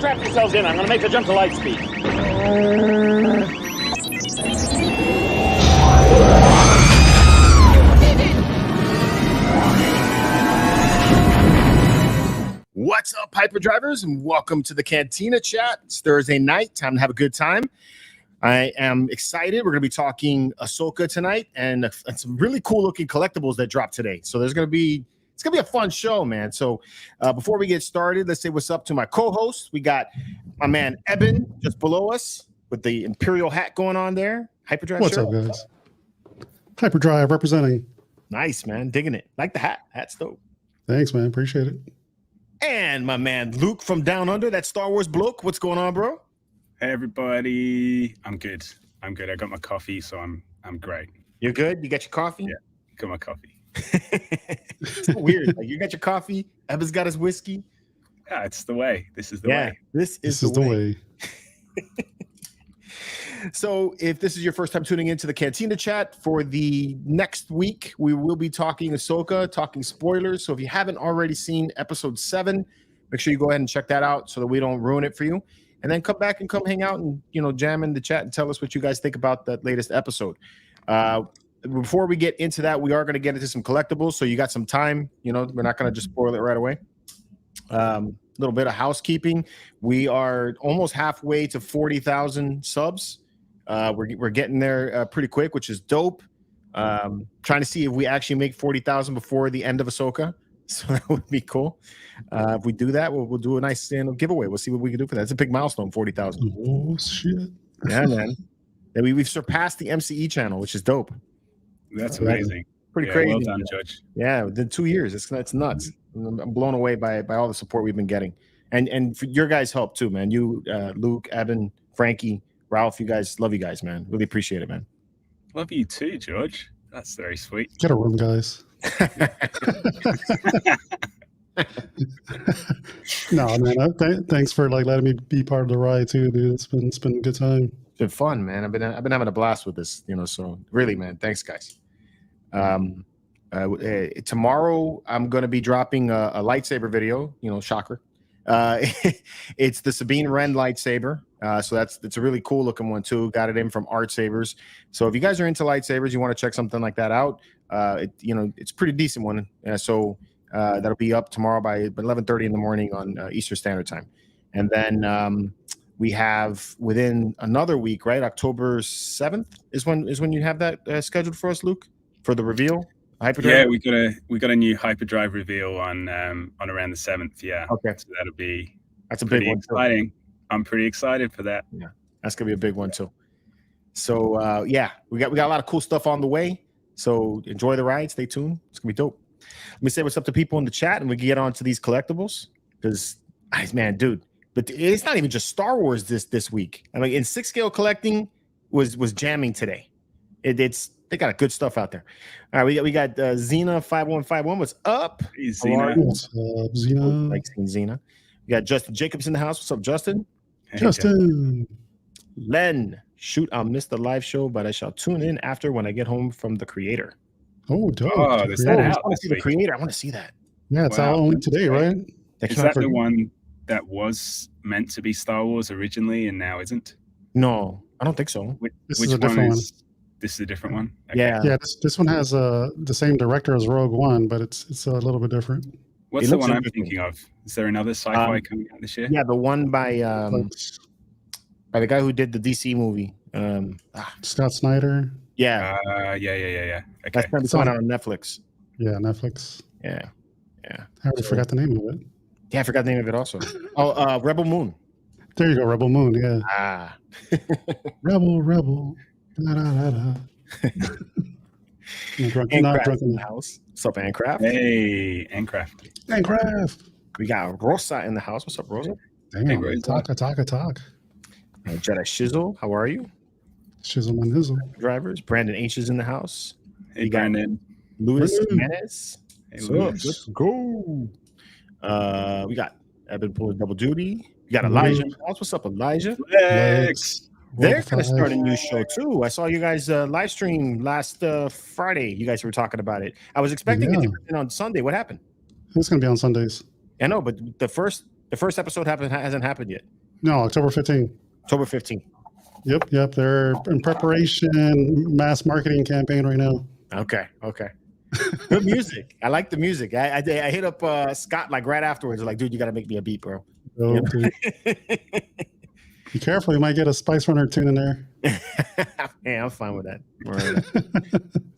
strap yourselves in. I'm going to make the jump to lightspeed. What's up, Hyperdrivers, and welcome to the Cantina Chat. It's Thursday night. Time to have a good time. I am excited. We're going to be talking Ahsoka tonight, and some really cool-looking collectibles that dropped today. So it's going to be a fun show, man. So before we get started, let's say what's up to my co-host. We got my man Eben just below us with the Imperial hat going on there. Hyperdrive. What's up, guys? Hyperdrive representing. Nice, man. Digging it. Like the hat. Hat's dope. Thanks, man. Appreciate it. And my man Luke from Down Under, that Star Wars bloke. What's going on, bro? Hey everybody, I'm good. I got my coffee, so I'm great. You're good? You got your coffee? Yeah, got my coffee. It's so weird. Like, you got your coffee, Evan's got his whiskey. Yeah, it's the way. This is the way. This is the way. So if this is your first time tuning into the Cantina Chat, for the next week, we will be talking Ahsoka, talking spoilers. So if you haven't already seen episode 7, make sure you go ahead and check that out so that we don't ruin it for you. And then come back and come hang out and, jam in the chat and tell us what you guys think about that latest episode. Before we get into that, we are going to get into some collectibles. So you got some time. We're not going to just spoil it right away. Little bit of housekeeping. We are almost halfway to 40,000 subs. We're getting there pretty quick, which is dope. Trying to see if we actually make 40,000 before the end of Ahsoka. So that would be cool. If we do that, we'll do a nice giveaway. We'll see what we can do for that. It's a big milestone, 40,000. Oh, shit. Yeah, man. And we've surpassed the MCE channel, which is dope. That's amazing. Pretty crazy. Well done, Judge. Yeah, within 2 years. It's nuts. I'm blown away by all the support we've been getting. And for your guys' help too, man. You, Luke, Evan, Frankie, Ralph, you guys, love you guys, man. Really appreciate it, man. Love you too, George. That's very sweet. Get a room, guys. No, man. Thanks for letting me be part of the ride too, dude. It's been a good time. It's been fun, man. I've been having a blast with this, So really, man, thanks, guys. Tomorrow I'm going to be dropping a lightsaber video. Shocker. It's the Sabine Wren lightsaber. So it's a really cool looking one too. Got it in from Art Sabers. So if you guys are into lightsabers, you want to check something like that out. It's a pretty decent one. So that'll be up tomorrow by 11:30 in the morning on Eastern Standard Time. And then we have within another week, right? October 7th is when you have that scheduled for us, Luke, for the reveal. Hyperdrive? Yeah, we got a new Hyperdrive reveal on around the 7th. Yeah. Okay. So that's a big one. Exciting. I'm pretty excited for that. Yeah, that's gonna be a big one too. So we got a lot of cool stuff on the way. So enjoy the ride. Stay tuned. It's gonna be dope. Let me say what's up to people in the chat, and we can get on to these collectibles. Because, man, dude, but it's not even just Star Wars this week. I mean, in 6 scale collecting was jamming today. They got good stuff out there. All right, we got Xena 5151. What's up? Hey, Xena. What's up, Xena? Like seeing Xena. We got Justin Jacobs in the house. What's up, Justin? Hey, Justin. Len. Shoot, I'll miss the live show, but I shall tune in after when I get home from the creator. Oh, dope. Oh, The there's Creator. that I want to see the creator. I want to see that. Yeah, it's Wow. out only today, right? Is that the one that was meant to be Star Wars originally and now isn't? No, I don't think so. Which This is a different one. This is a different one? Okay. Yeah. Yeah, this one has the same director as Rogue One, but it's a little bit different. What's It the looks one I'm interesting. thinking of? Is there another sci-fi coming out this year? Yeah, the one by the guy who did the DC movie. Scott Snyder. Yeah, Yeah. Okay. that's going to be coming out on Netflix. Yeah, Netflix. Yeah. I already forgot the name of it. Yeah, I forgot the name of it also. Rebel Moon. There you go, Rebel Moon. Yeah, Ah. Rebel. Da, da, da, da. Not drunk Handcraft in in the house. What's up, Handcraft? Hey, Ancraft. Handcraft. We got Rosa in the house. What's up, Rosa? Damn, Rosa. talk. Jedi Shizzle, how are you? Shizzle and hizzle. Drivers. Brandon H is in the house. Hey, You got Brandon. Luis Brandon. Jimenez. Hey, What's up? Luis. Let's go. We got Evan pulling double duty. We got Elijah in the house. What's up, Elijah? Lex. They're going to start a new show too. I saw you guys live stream last Friday. You guys were talking about it. I was expecting it to be on Sunday. What happened? It's gonna be on Sundays. I know, but the first The first episode hasn't happened yet. No, October 15th. October 15th. Yep. They're in preparation, mass marketing campaign right now. Okay. Good music. I like the music. I hit up Scott like right afterwards. Like, dude, you got to make me a beat, bro. Oh, dude. Be careful, you might get a Spice Runner tune in there. Yeah, I'm fine with that.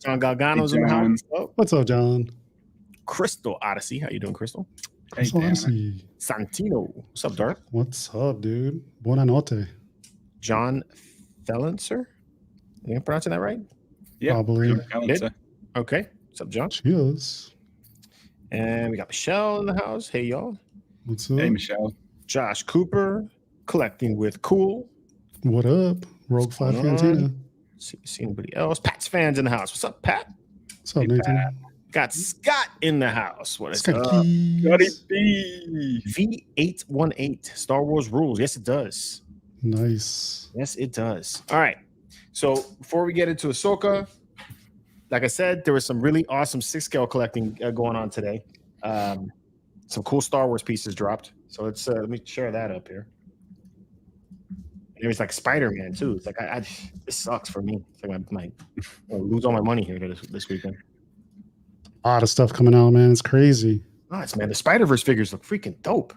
John Galgano's in the house. Oh. What's up, John? Crystal Odyssey. How you doing, Crystal? Hey, Odyssey. Santino. What's up, Darth? What's up, dude? Buona notte. John Fellenser. Am I pronouncing that right? Yeah, Probably. Okay. What's up, John? Cheers. And we got Michelle in the house. Hey, y'all. What's up? Hey, Michelle. Josh Cooper, collecting with Cool. What up? Rogue 5 Cantina. See anybody else? Pat's fans in the house. What's up, Pat? What's up, Nathan? Pat. Got Scott in the house. What is Scotty up? Keys. Scotty B. V818. Star Wars rules. Yes, it does. Nice. Yes, it does. All right. So before we get into Ahsoka, like I said, there was some really awesome 6-scale collecting going on today. Some cool Star Wars pieces dropped. So let's let me share that up here. It was like Spider-Man too. It's like this sucks for me. It's like I'll lose all my money here this weekend. A lot of stuff coming out, man. It's crazy. Nice, man. The Spider-Verse figures look freaking dope.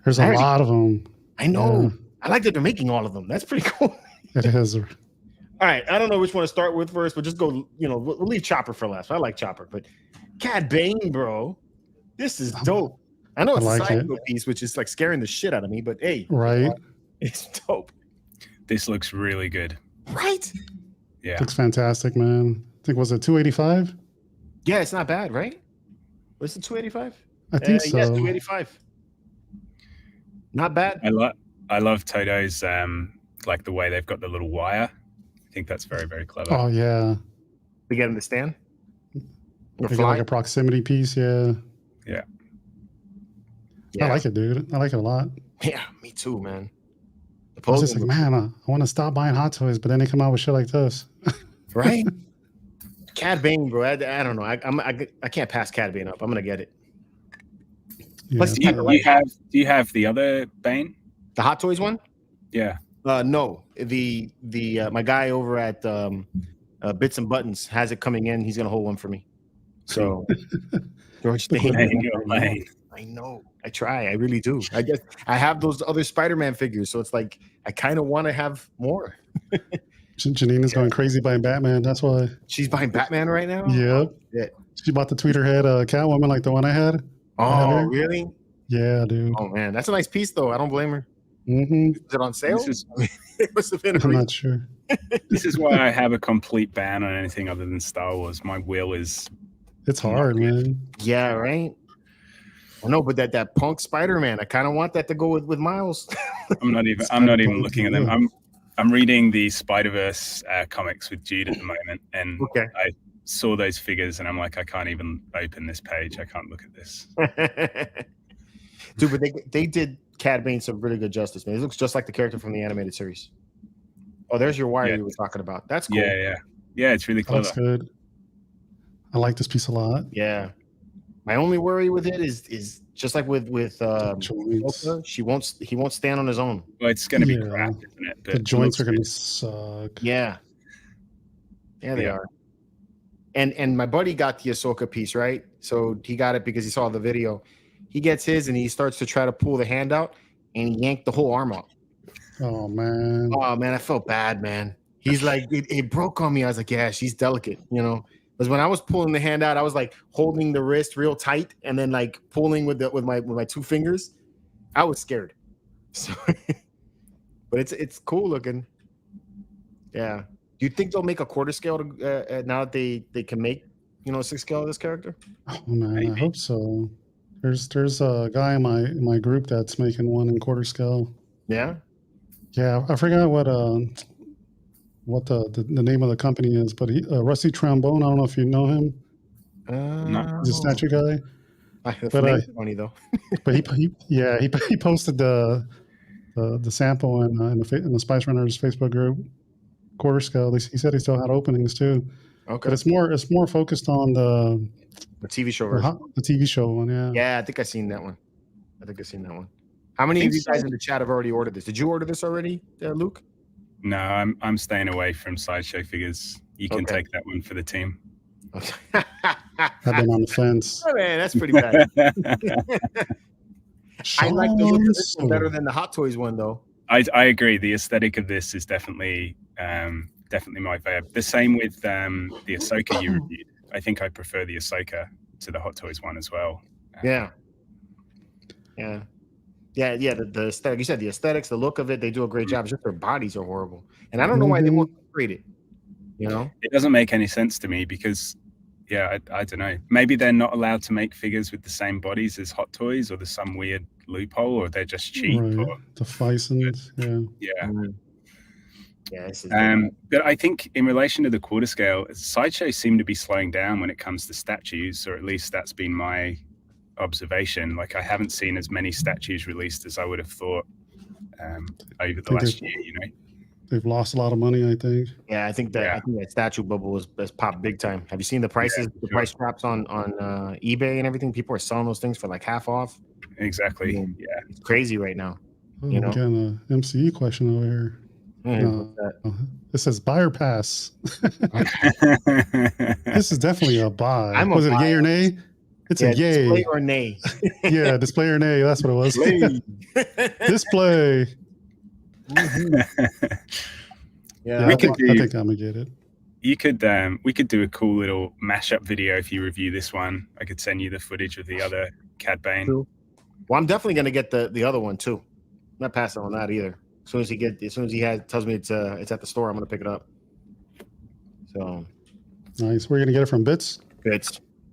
There's a lot of them. I know. Yeah. I like that they're making all of them. That's pretty cool. It is. All right. I don't know which one to start with first, but just go, we'll leave Chopper for last. I like Chopper, but Cad Bane, bro. This is dope. I know it's a side piece, which is like scaring the shit out of me, but hey. Right. It's dope. This looks really good. Right? Yeah. Looks fantastic, man. I think, was it 285? Yeah, it's not bad, right? Was it 285? I think so. Yes, 285. Not bad. I love Toto's like the way they've got the little wire. I think that's very, very clever. Oh yeah. To get him to stand? They got like a proximity piece, yeah. Yeah. I like it, dude. I like it a lot. Yeah, me too, man. I was just like, man, I want to stop buying Hot Toys, but then they come out with shit like this. Right? Cad Bane, bro. I don't know. I can't pass Cad Bane up. I'm gonna get it. Yeah, Plus, do you have the other Bane? The Hot Toys one? Yeah. No. The my guy over at Bits and Buttons has it coming in. He's gonna hold one for me. So George, I know. I try. I really do. I guess I have those other Spider-Man figures, so it's like I kind of want to have more. Janine is going crazy buying Batman. That's why she's buying Batman right now. Yep. Yeah. She bought the tweeter head Catwoman like the one I had. Oh, really? Yeah, dude. Oh man, that's a nice piece though. I don't blame her. Mm-hmm. Is it on sale? It must have been. I'm not sure. This is why I have a complete ban on anything other than Star Wars. My will is. It's hard, man. Yeah, right. I know, but that punk Spider-Man, I kind of want that to go with Miles. I'm not even looking at them. I'm reading the Spider-Verse comics with Jude at the moment, and I saw those figures, and I'm like, I can't even open this page. I can't look at this. Dude, but they did Cad Bane some really good justice, man. It looks just like the character from the animated series. Oh, there's your wire you were talking about. That's cool. Yeah. It's really clever. That's good. I like this piece a lot. Yeah. My only worry with it is just like with Ahsoka, he won't stand on his own. Well, it's going to be crap, isn't it? But the joints are going to suck. Yeah, they are. And my buddy got the Ahsoka piece, right? So he got it because he saw the video. He gets his and he starts to try to pull the hand out, and he yanked the whole arm out. Oh man! I felt bad, man. He's like, it broke on me. I was like, yeah, she's delicate, Because when I was pulling the hand out, I was like holding the wrist real tight and then like pulling with my two fingers. I was scared. So, but it's cool looking. Yeah. Do you think they'll make a quarter scale now that they can make 6 scale of this character? Oh man, maybe. I hope so. There's a guy in my group that's making one in quarter scale. Yeah. Yeah, I forgot what the name of the company is, but Rusty Trombone. I don't know if you know him. He's a statue guy. But funny though. But he posted the sample in the Spice Runners Facebook group, quarter scale. He said he still had openings too. Okay. But it's more focused on the TV show version. The TV show one, yeah. Yeah, I think I've seen that one. How many of you so. guys in the chat have already ordered this? Did you order this already, Luke? No, I'm staying away from sideshow figures. You can take that one for the team. I've been on the fence. Oh, man, that's pretty bad. I like the look of this one better than the Hot Toys one, though. I agree. The aesthetic of this is definitely my favorite. The same with the Ahsoka you reviewed. I think I prefer the Ahsoka to the Hot Toys one as well. Yeah. The aesthetic. You said the aesthetics, the look of it, they do a great job. It's just their bodies are horrible, and I don't know why they won't upgrade it. You know, it doesn't make any sense to me because, I don't know. Maybe they're not allowed to make figures with the same bodies as Hot Toys, or there's some weird loophole, or they're just cheap. Right. Or, the Fisons, but I think in relation to the quarter scale, sideshows seem to be slowing down when it comes to statues, or at least that's been my observation. Like I haven't seen as many statues released as I would have thought over the last year. You know, they've lost a lot of money. I think. Yeah, I think that statue bubble has popped big time. Have you seen the prices? The price drops on eBay and everything. People are selling those things for like half off. Exactly. It's crazy right now. You know, got an MCE question over here. It says buyer pass. This is definitely a buy. Was it a yay or nay? It's a yay. Display or nay. Yeah, display or nay. That's what it was. Display. Yeah, I think I'm gonna get it. You could we could do a cool little mashup video if you review this one. I could send you the footage of the other Cad Bane. Well, I'm definitely gonna get the other one too. I'm not passing on that either. As soon as he tells me it's at the store, I'm gonna pick it up. So nice. Where are you gonna get it from? Bits.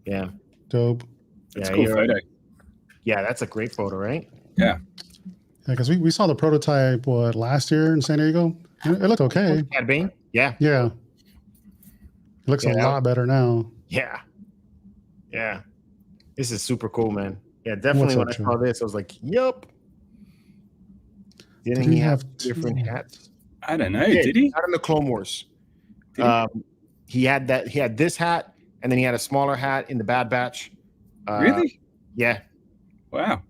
Yeah. Dope. That's a cool photo. Yeah, that's a great photo, right? Yeah. Because we saw the prototype last year in San Diego. It looked okay. Cad Bane? Yeah. It looks a lot better now. Yeah. This is super cool, man. Yeah, definitely. When I saw this, I was like, "Yup." Didn't he have different hats? I don't know. Did he? Not in the Clone Wars. He had that. He had this hat, and then he had a smaller hat in the Bad Batch. Really? Yeah. Wow.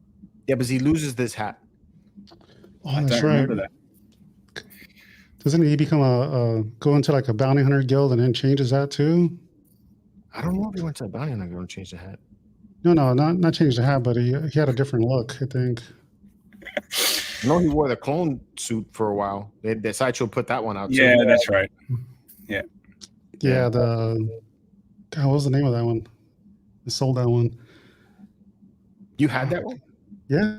Yeah, because he loses this hat. Oh, that's right. That. Doesn't he become go into like a bounty hunter guild and then changes that too? I don't know if he went to a bounty hunter guild and changed the hat. No, not change the hat, but he had a different look, I think. I know he wore the clone suit for a while. The Sideshow put that one out. Yeah, that's right. Yeah. Yeah, what was the name of that one? They sold that one. You had that one? Yeah.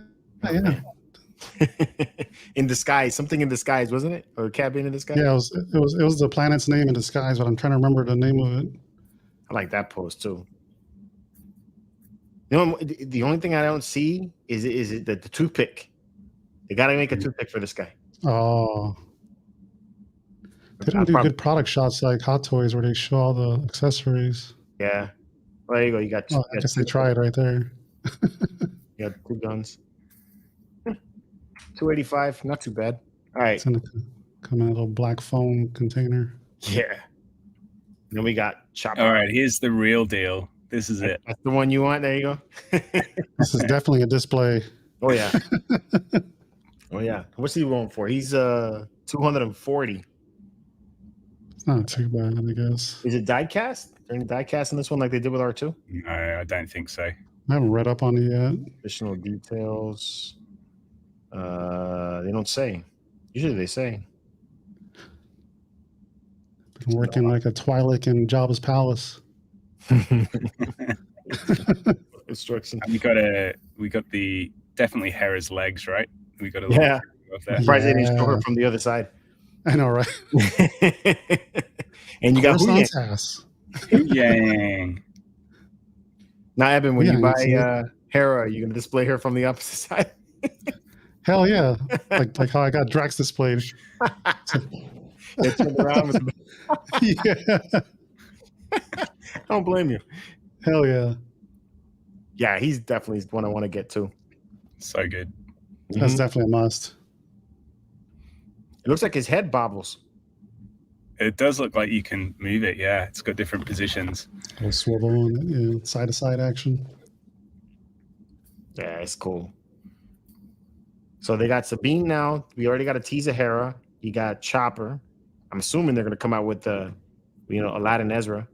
In disguise, something in disguise, wasn't it? Or Cad Bane in disguise? Yeah, it was the planet's name in disguise, but I'm trying to remember the name of it. I like that pose too. The only thing I don't see is the toothpick. They got to make a toothpick for this guy. Oh. They don't do good product shots like Hot Toys where they show all the accessories. Yeah. Well, there you go. You got. I guess they tried right there. You got 2 guns. 285, not too bad. All right. It's in come in a little black foam container. Yeah. Then we got Chopper. All right, here's the real deal. This is it. That's the one you want. There you go. This is definitely a display. Oh yeah. Oh yeah. What's he going for? He's 240. It's not too bad, I guess. Is it die cast? They're die cast in this one like they did with R2? No, I don't think so. I haven't read up on it yet. Additional details. They don't say. Usually they say. Been working like a Twi'lek in Jabba's palace. Instruction. We got the definitely Hera's legs, right? We got a yeah. Of that. Surprised they didn't show her from the other side. I know, right? And you got Coruscant's ass. Yang. Now, Evan, when you buy Hera, are you going to display her from the opposite side? Hell yeah! Like how I got Drax displayed. They turned around with yeah. I don't blame you. Hell yeah. Yeah, he's definitely one I want to get to. So good. That's definitely a must. It looks like his head bobbles. It does look like you can move it. Yeah, it's got different positions. A little swivel on it, side to side action. Yeah, it's cool. So they got Sabine now. We already got a teaser Hera. You got Chopper. I'm assuming they're going to come out with Aladdin Ezra.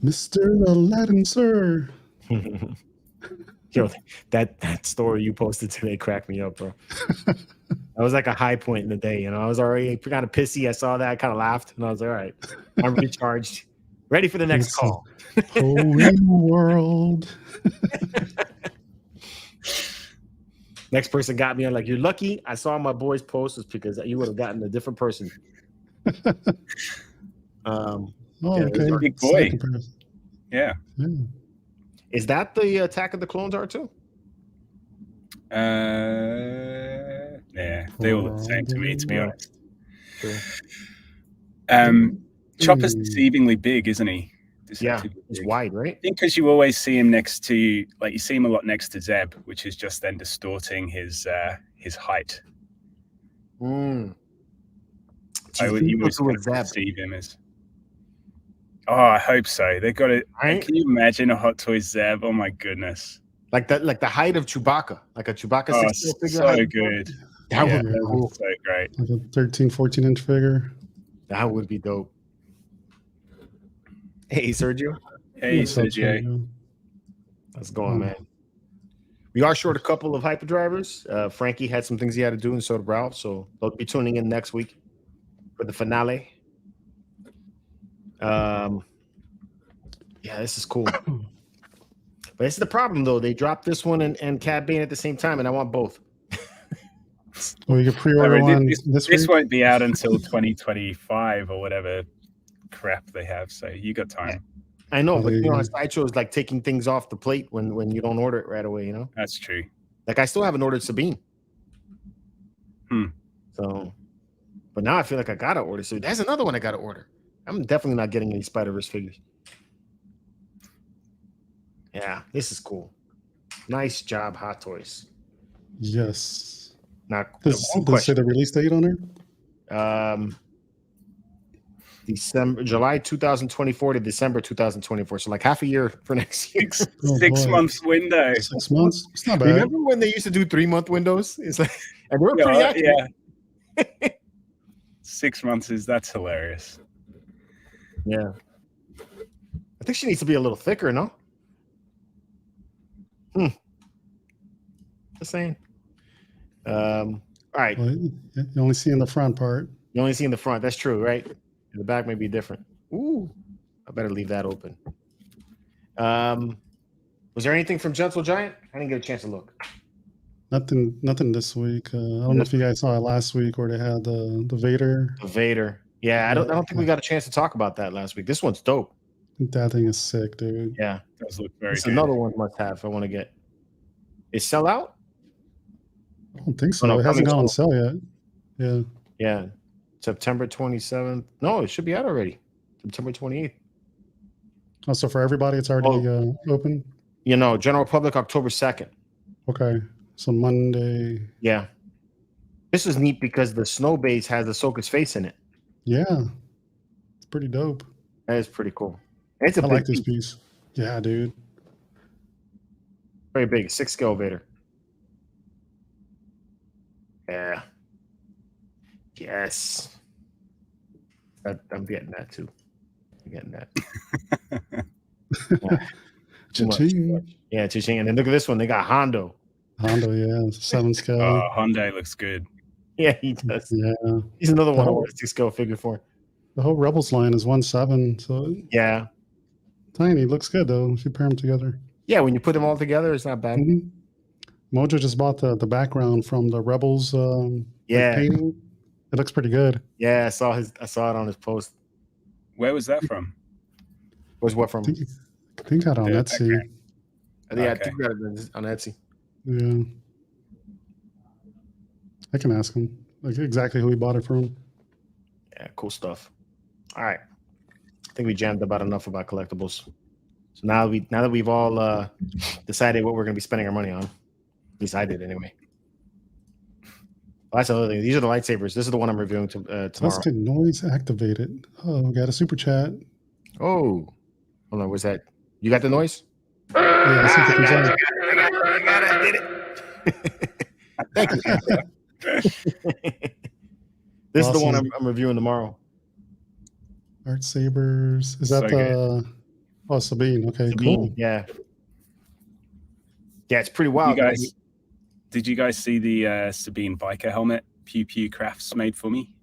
Mr. Aladdin, sir. Yo, that story you posted today cracked me up, bro. That was like a high point in the day. I was already kind of pissy. I saw that. I kind of laughed, and I was like, all right, I'm recharged. Ready for the next call. Holy world. Next person got me. I'm like, you're lucky I saw my boy's post, because you would have gotten a different person. Okay. Big boy. Yeah. Is that the Attack of the Clones R2? Yeah, they all look the same to me, to be honest. Sure. Chopper's deceivingly big, isn't he? Yeah, he's wide, right? I think because you always see him next to, you see him a lot next to Zeb, which is just then distorting his height. You always perceive him as. Oh, I hope so. They got it. Right? Can you imagine a Hot Toys Zeb? Oh my goodness! Like that, like the height of Chewbacca, like a Chewbacca 6 figure. So good. That would be cool. So great. Like a 13, 14-inch figure. That would be dope. Hey, Sergio. Hey, Sergio. How's it going, man? We are short a couple of hyperdrivers. Frankie had some things he had to do, and so did Ralph. So they'll be tuning in next week for the finale. Yeah, this is cool. But this is the problem, though. They dropped this one and Cad Bane at the same time, and I want both. Well, you can pre-order one this week? This won't be out until 2025 or whatever crap they have, so you got time. I know, but Sideshow is like taking things off the plate when you don't order it right away, That's true. Like I still haven't ordered Sabine. So, but now I feel like I gotta order. So that's another one I gotta order. I'm definitely not getting any Spider-Verse figures. Yeah, this is cool. Nice job, Hot Toys. Yes. Now, does it say the release date on there? July 2024 to December 2024. So like half a year for next year. Six months window. 6 months? It's not bad. Remember when they used to do 3-month windows? It's like, and they were pretty accurate. Yeah. 6 months that's hilarious. Yeah. I think she needs to be a little thicker, no? Just saying. All right. Well, you only see in the front part. You only see in the front. That's true, right? The back may be different. Ooh, I better leave that open. Was there anything from Gentle Giant? I didn't get a chance to look. Nothing this week. I don't know if you guys saw it last week where they had the Vader. The Vader. Yeah, I don't think we got a chance to talk about that last week. This one's dope. That thing is sick, dude. Yeah. It does look very It's good. another one must have I want to get. Is sell out? I don't think so. It hasn't gone on sale yet. Yeah. Yeah. September 27th. No, it should be out already. September 28th. Oh, so for everybody, it's already open? General public October 2nd. Okay. So Monday. Yeah. This is neat because the snow base has Ahsoka's face in it. Yeah. It's pretty dope. That is pretty cool. It's a I like this piece. Yeah, dude. Very big. 6 scale Vader. Yeah. Yes. I'm getting that too. I'm getting that. Cha-ching. Yeah, cha-ching. And then look at this one. They got Hondo. Hondo, yeah. It's 7 scale. Oh, Hyundai looks good. Yeah, he does. Yeah. He's another one I want a 6 scale figure for. The whole Rebels line is 1/7, so yeah. Tiny. Looks good though if you pair them together. Yeah, when you put them all together, it's not bad. Mojo just bought the background from the Rebels painting. It looks pretty good. Yeah, I saw it on his post. Where was that from? Was what from? I think got on Etsy. Yeah, I think got it on Etsy. Yeah. I can ask him like exactly who he bought it from. Yeah, cool stuff. All right. I think we jammed about enough about collectibles. So now that we've all decided what we're going to be spending our money on, at least I did anyway. Well, that's another thing. These are the lightsabers. This is the one I'm reviewing tomorrow. Let's get noise activated. Oh, we got a super chat. Oh, hold on. Where's that? You got the noise? Yeah, I got it. I did it. Thank you. This is the one I'm reviewing tomorrow. Art Sabers. Is that Sabine? Okay, Sabine, cool. Yeah. Yeah, it's pretty wild. Did you guys see the Sabine biker helmet Pew Pew Crafts made for me?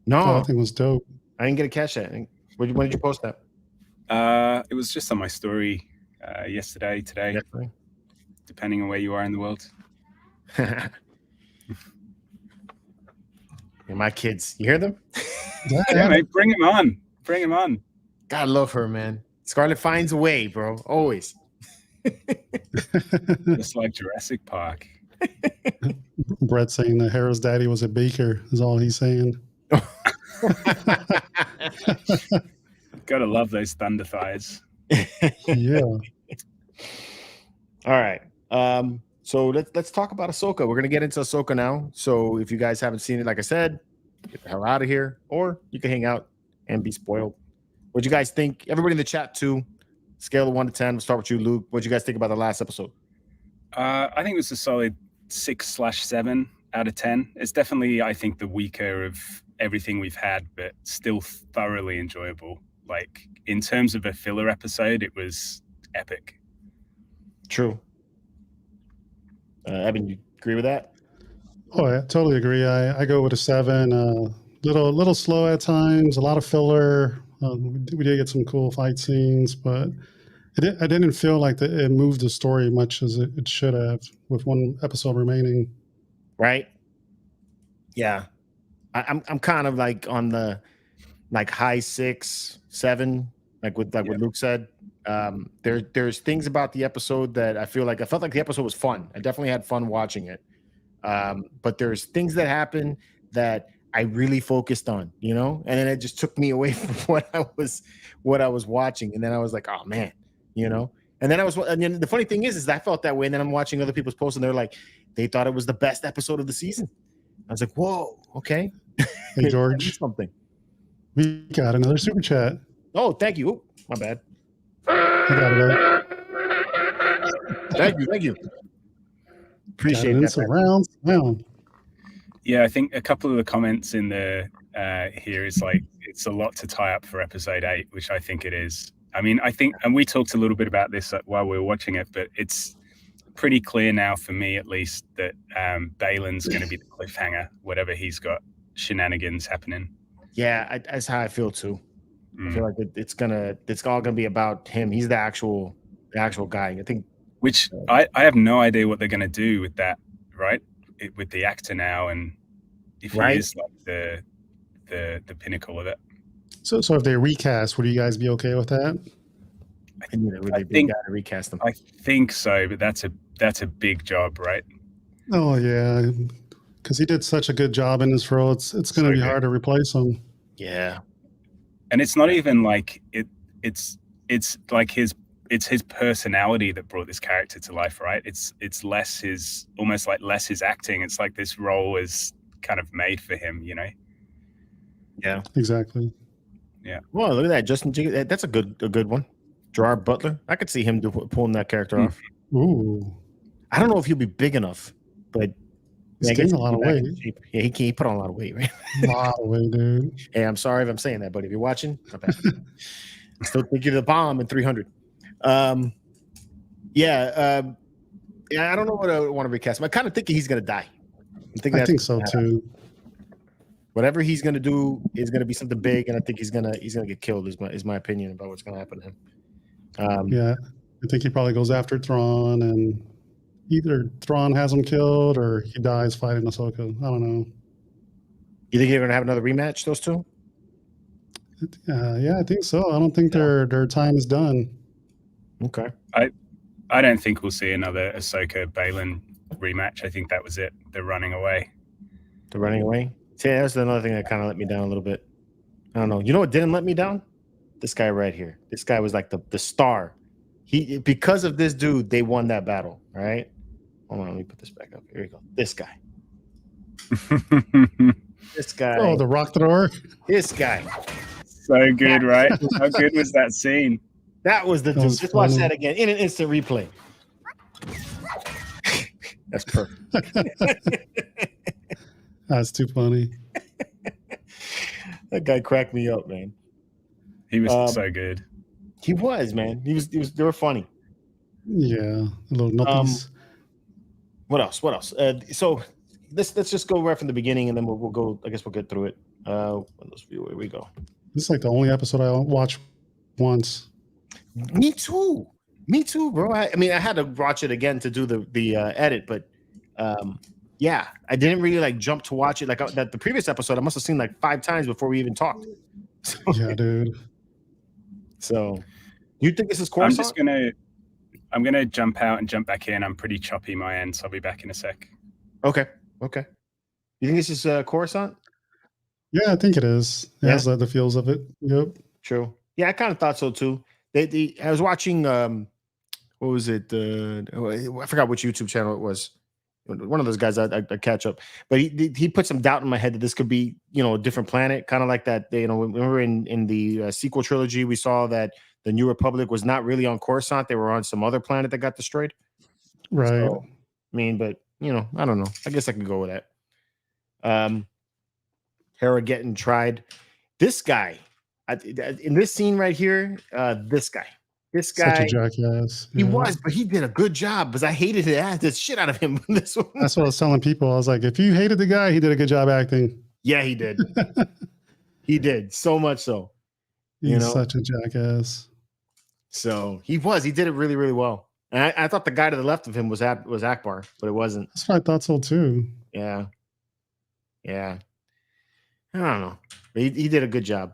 No. Oh, that thing was dope. I didn't get a catch that. When did you post that? It was just on my story yesterday, today, depending on where you are in the world. And my kids, you hear them? Yeah, mate, bring him on. Bring him on. God, love her, man. Scarlett finds a way, bro. Always. Just like Jurassic Park. Brett saying that Hera's daddy was a baker is all he's saying. Gotta love those thunder thighs. Yeah. All right. So let's talk about Ahsoka. We're gonna get into Ahsoka now. So if you guys haven't seen it, like I said, get the hell out of here, or you can hang out and be spoiled. What you guys think? Everybody in the chat too. Scale of 1 to 10. We'll start with you, Luke. What you guys think about the last episode? I think it was a solid 6/7 out of 10. It's definitely, I think, the weaker of everything we've had, but still thoroughly enjoyable. Like, in terms of a filler episode, it was epic. True. Evan, you agree with that? Oh, I totally agree. I go with a 7. Little slow at times, a lot of filler. We did get some cool fight scenes, but I didn't feel like it moved the story much as it should have with one episode remaining. Right? Yeah. I'm kind of like on the high 6, 7, what Luke said. There's things about the episode that I felt like the episode was fun. I definitely had fun watching it. But there's things that happen that I really focused on, and then it just took me away from what I was watching. And then I was like, oh man, and then the funny thing is I felt that way. And then I'm watching other people's posts and they're like, they thought it was the best episode of the season. I was like, whoa, okay. Hey, George, something. We got another super chat. Oh, thank you. Oh, my bad. I got it. Thank you. Appreciate that. Round. Yeah, I think a couple of the comments in the here is like, it's a lot to tie up for episode 8, which I think it is. I mean, I think, and we talked a little bit about this while we were watching it, but it's pretty clear now for me, at least, that Balin's going to be the cliffhanger, whatever he's got shenanigans happening. Yeah, that's how I feel too. I feel like it's all gonna be about him. He's the actual guy. I think. Which I have no idea what they're gonna do with that, right? With the actor now, and if he is like the pinnacle of it. So if they recast, would you guys be okay with that? I think gotta recast them. I think so, but that's a big job, right? Oh yeah, because he did such a good job in this role. It's going to be hard to replace him. Yeah, and it's not even like it's like his personality that brought this character to life, right? It's less almost less his acting. It's like this role is kind of made for him, Yeah, exactly. Yeah. Well, look at that, Justin. That's a good one. Gerard Butler. I could see him pulling that character off. Ooh. I don't know if he'll be big enough, but he's gaining a lot of weight. Yeah, he put on a lot of weight, right? A lot of weight, dude. Hey, I'm sorry if I'm saying that, but if you're watching, not bad. I still think you're the bomb in 300. I don't know what I want to recast him. I kind of think he's gonna die. I think so too. Whatever he's gonna do is gonna be something big, and I think he's gonna get killed. Is my opinion about what's gonna happen to him. Yeah, I think he probably goes after Thrawn, and either Thrawn has him killed or he dies fighting Ahsoka. I don't know. You think you're gonna have another rematch, those two? Yeah, I think so. I don't think their time is done. Okay. I don't think we'll see another Ahsoka Balin rematch. I think that was it. They're running away. They're running away? See, that's another thing that kind of let me down a little bit. I don't know. You know what didn't let me down? This guy right here. This guy was like the star. Because of this dude, they won that battle. All right. Hold on, let me put this back up. Here we go. This guy. This guy. Oh, the rock thrower. This guy. So good, right? How good was that scene? That was the dude. Just watch that again in an instant replay. That's perfect. That's too funny. That guy cracked me up, man. He was so good. He was, man. He was. They were funny. Yeah, a little nuppies. What else? So let's just go right from the beginning, and then we'll go. I guess we'll get through it. Where we go. This is like the only episode I watched once. Me too, bro. I mean, I had to watch it again to do the edit, but yeah, I didn't really like jump to watch it. Like that the previous episode, I must have seen like 5 times before we even talked. Yeah, dude. So, you think this is Coruscant? I'm gonna jump out and jump back in. I'm pretty choppy my end, so I'll be back in a sec. Okay. You think this is Coruscant? Yeah, I think it is. It has the feels of it. Yep. True. Yeah, I kind of thought so too. I was watching. What was it? I forgot which YouTube channel it was. One of those guys I catch up, but he put some doubt in my head that this could be, a different planet, kind of like that. Remember in the sequel trilogy, we saw that the New Republic was not really on Coruscant; they were on some other planet that got destroyed. Right. So, I mean, but I don't know. I guess I could go with that. Hera getting tried. This guy, in this scene right here, this guy. Such a jackass. He was, but he did a good job because I hated the shit out of him. This one. That's what I was telling people. I was like, if you hated the guy, he did a good job acting. Yeah, he did. He did so much so. He's such a jackass. So he did it really, really well. And I thought the guy to the left of him was Akbar, but it wasn't. That's what I thought so too. Yeah. I don't know. But he did a good job.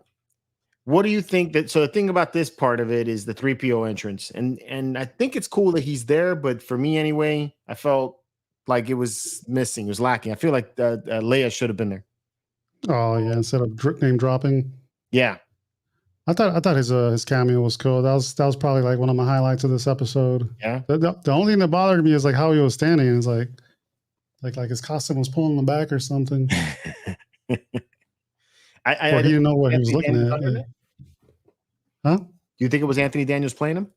What do you think so the thing about this part of it is the 3PO entrance. And I think it's cool that he's there, but for me anyway, I felt like it was missing. It was lacking. I feel like Leia should have been there. Oh yeah, instead of name dropping. Yeah. I thought his cameo was cool. That was probably like one of my highlights of this episode. Yeah. The only thing that bothered me is like how he was standing. It's like his costume was pulling him back or something. I he didn't know what he was looking at. Huh? Do you think it was Anthony Daniels playing him?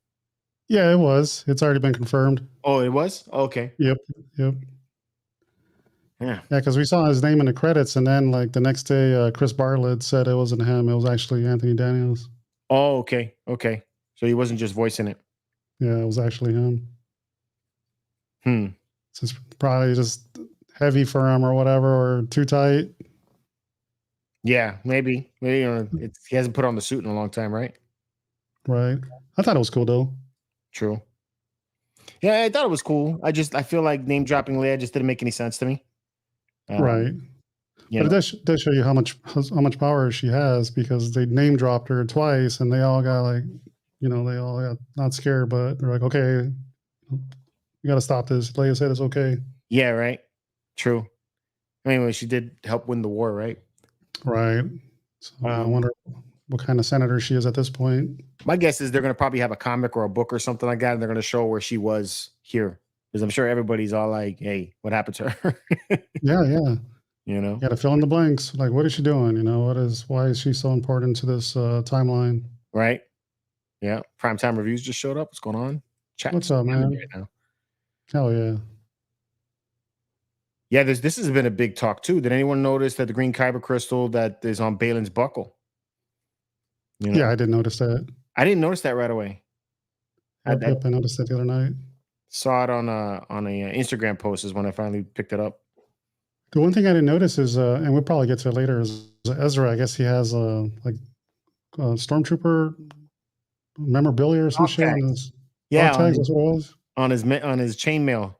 Yeah, it was. It's already been confirmed. Oh, it was? Okay. Yep. Yeah, because we saw his name in the credits, and then like the next day, Chris Bartlett said it wasn't him; it was actually Anthony Daniels. Oh, okay. So he wasn't just voicing it. Yeah, it was actually him. So it's probably just heavy for him or whatever, or too tight. Yeah, maybe he hasn't put on the suit in a long time, right? Right. I thought it was cool though. True. Yeah, I thought it was cool. I feel like name dropping Leia just didn't make any sense to me. Right. But it does show you how much power she has, because they name dropped her twice and they all got they all got not scared, but they're like, okay, you got to stop this. Leia said it's okay. Yeah, right. True. Anyway, she did help win the war, right? Right. So I wonder what kind of senator she is at this point. My guess is they're going to probably have a comic or a book or something like that, and they're going to show where she was here, because I'm sure everybody's all like, "Hey, what happened to her?" Yeah. You got to fill in the blanks. Like, what is she doing? Why is she so important to this timeline? Right. Yeah. Primetime Reviews just showed up. What's going on? Chat. What's up, man? Right now. Hell yeah. Yeah, this has been a big talk too. Did anyone notice that the green kyber crystal that is on Balin's buckle? Yeah, I did notice that. I didn't notice that right away. Yep, I noticed that the other night. Saw it on a Instagram post is when I finally picked it up. The one thing I didn't notice is, and we'll probably get to it later, is Ezra. I guess he has stormtrooper memorabilia or some shit on his tags. That's what it was on his chainmail.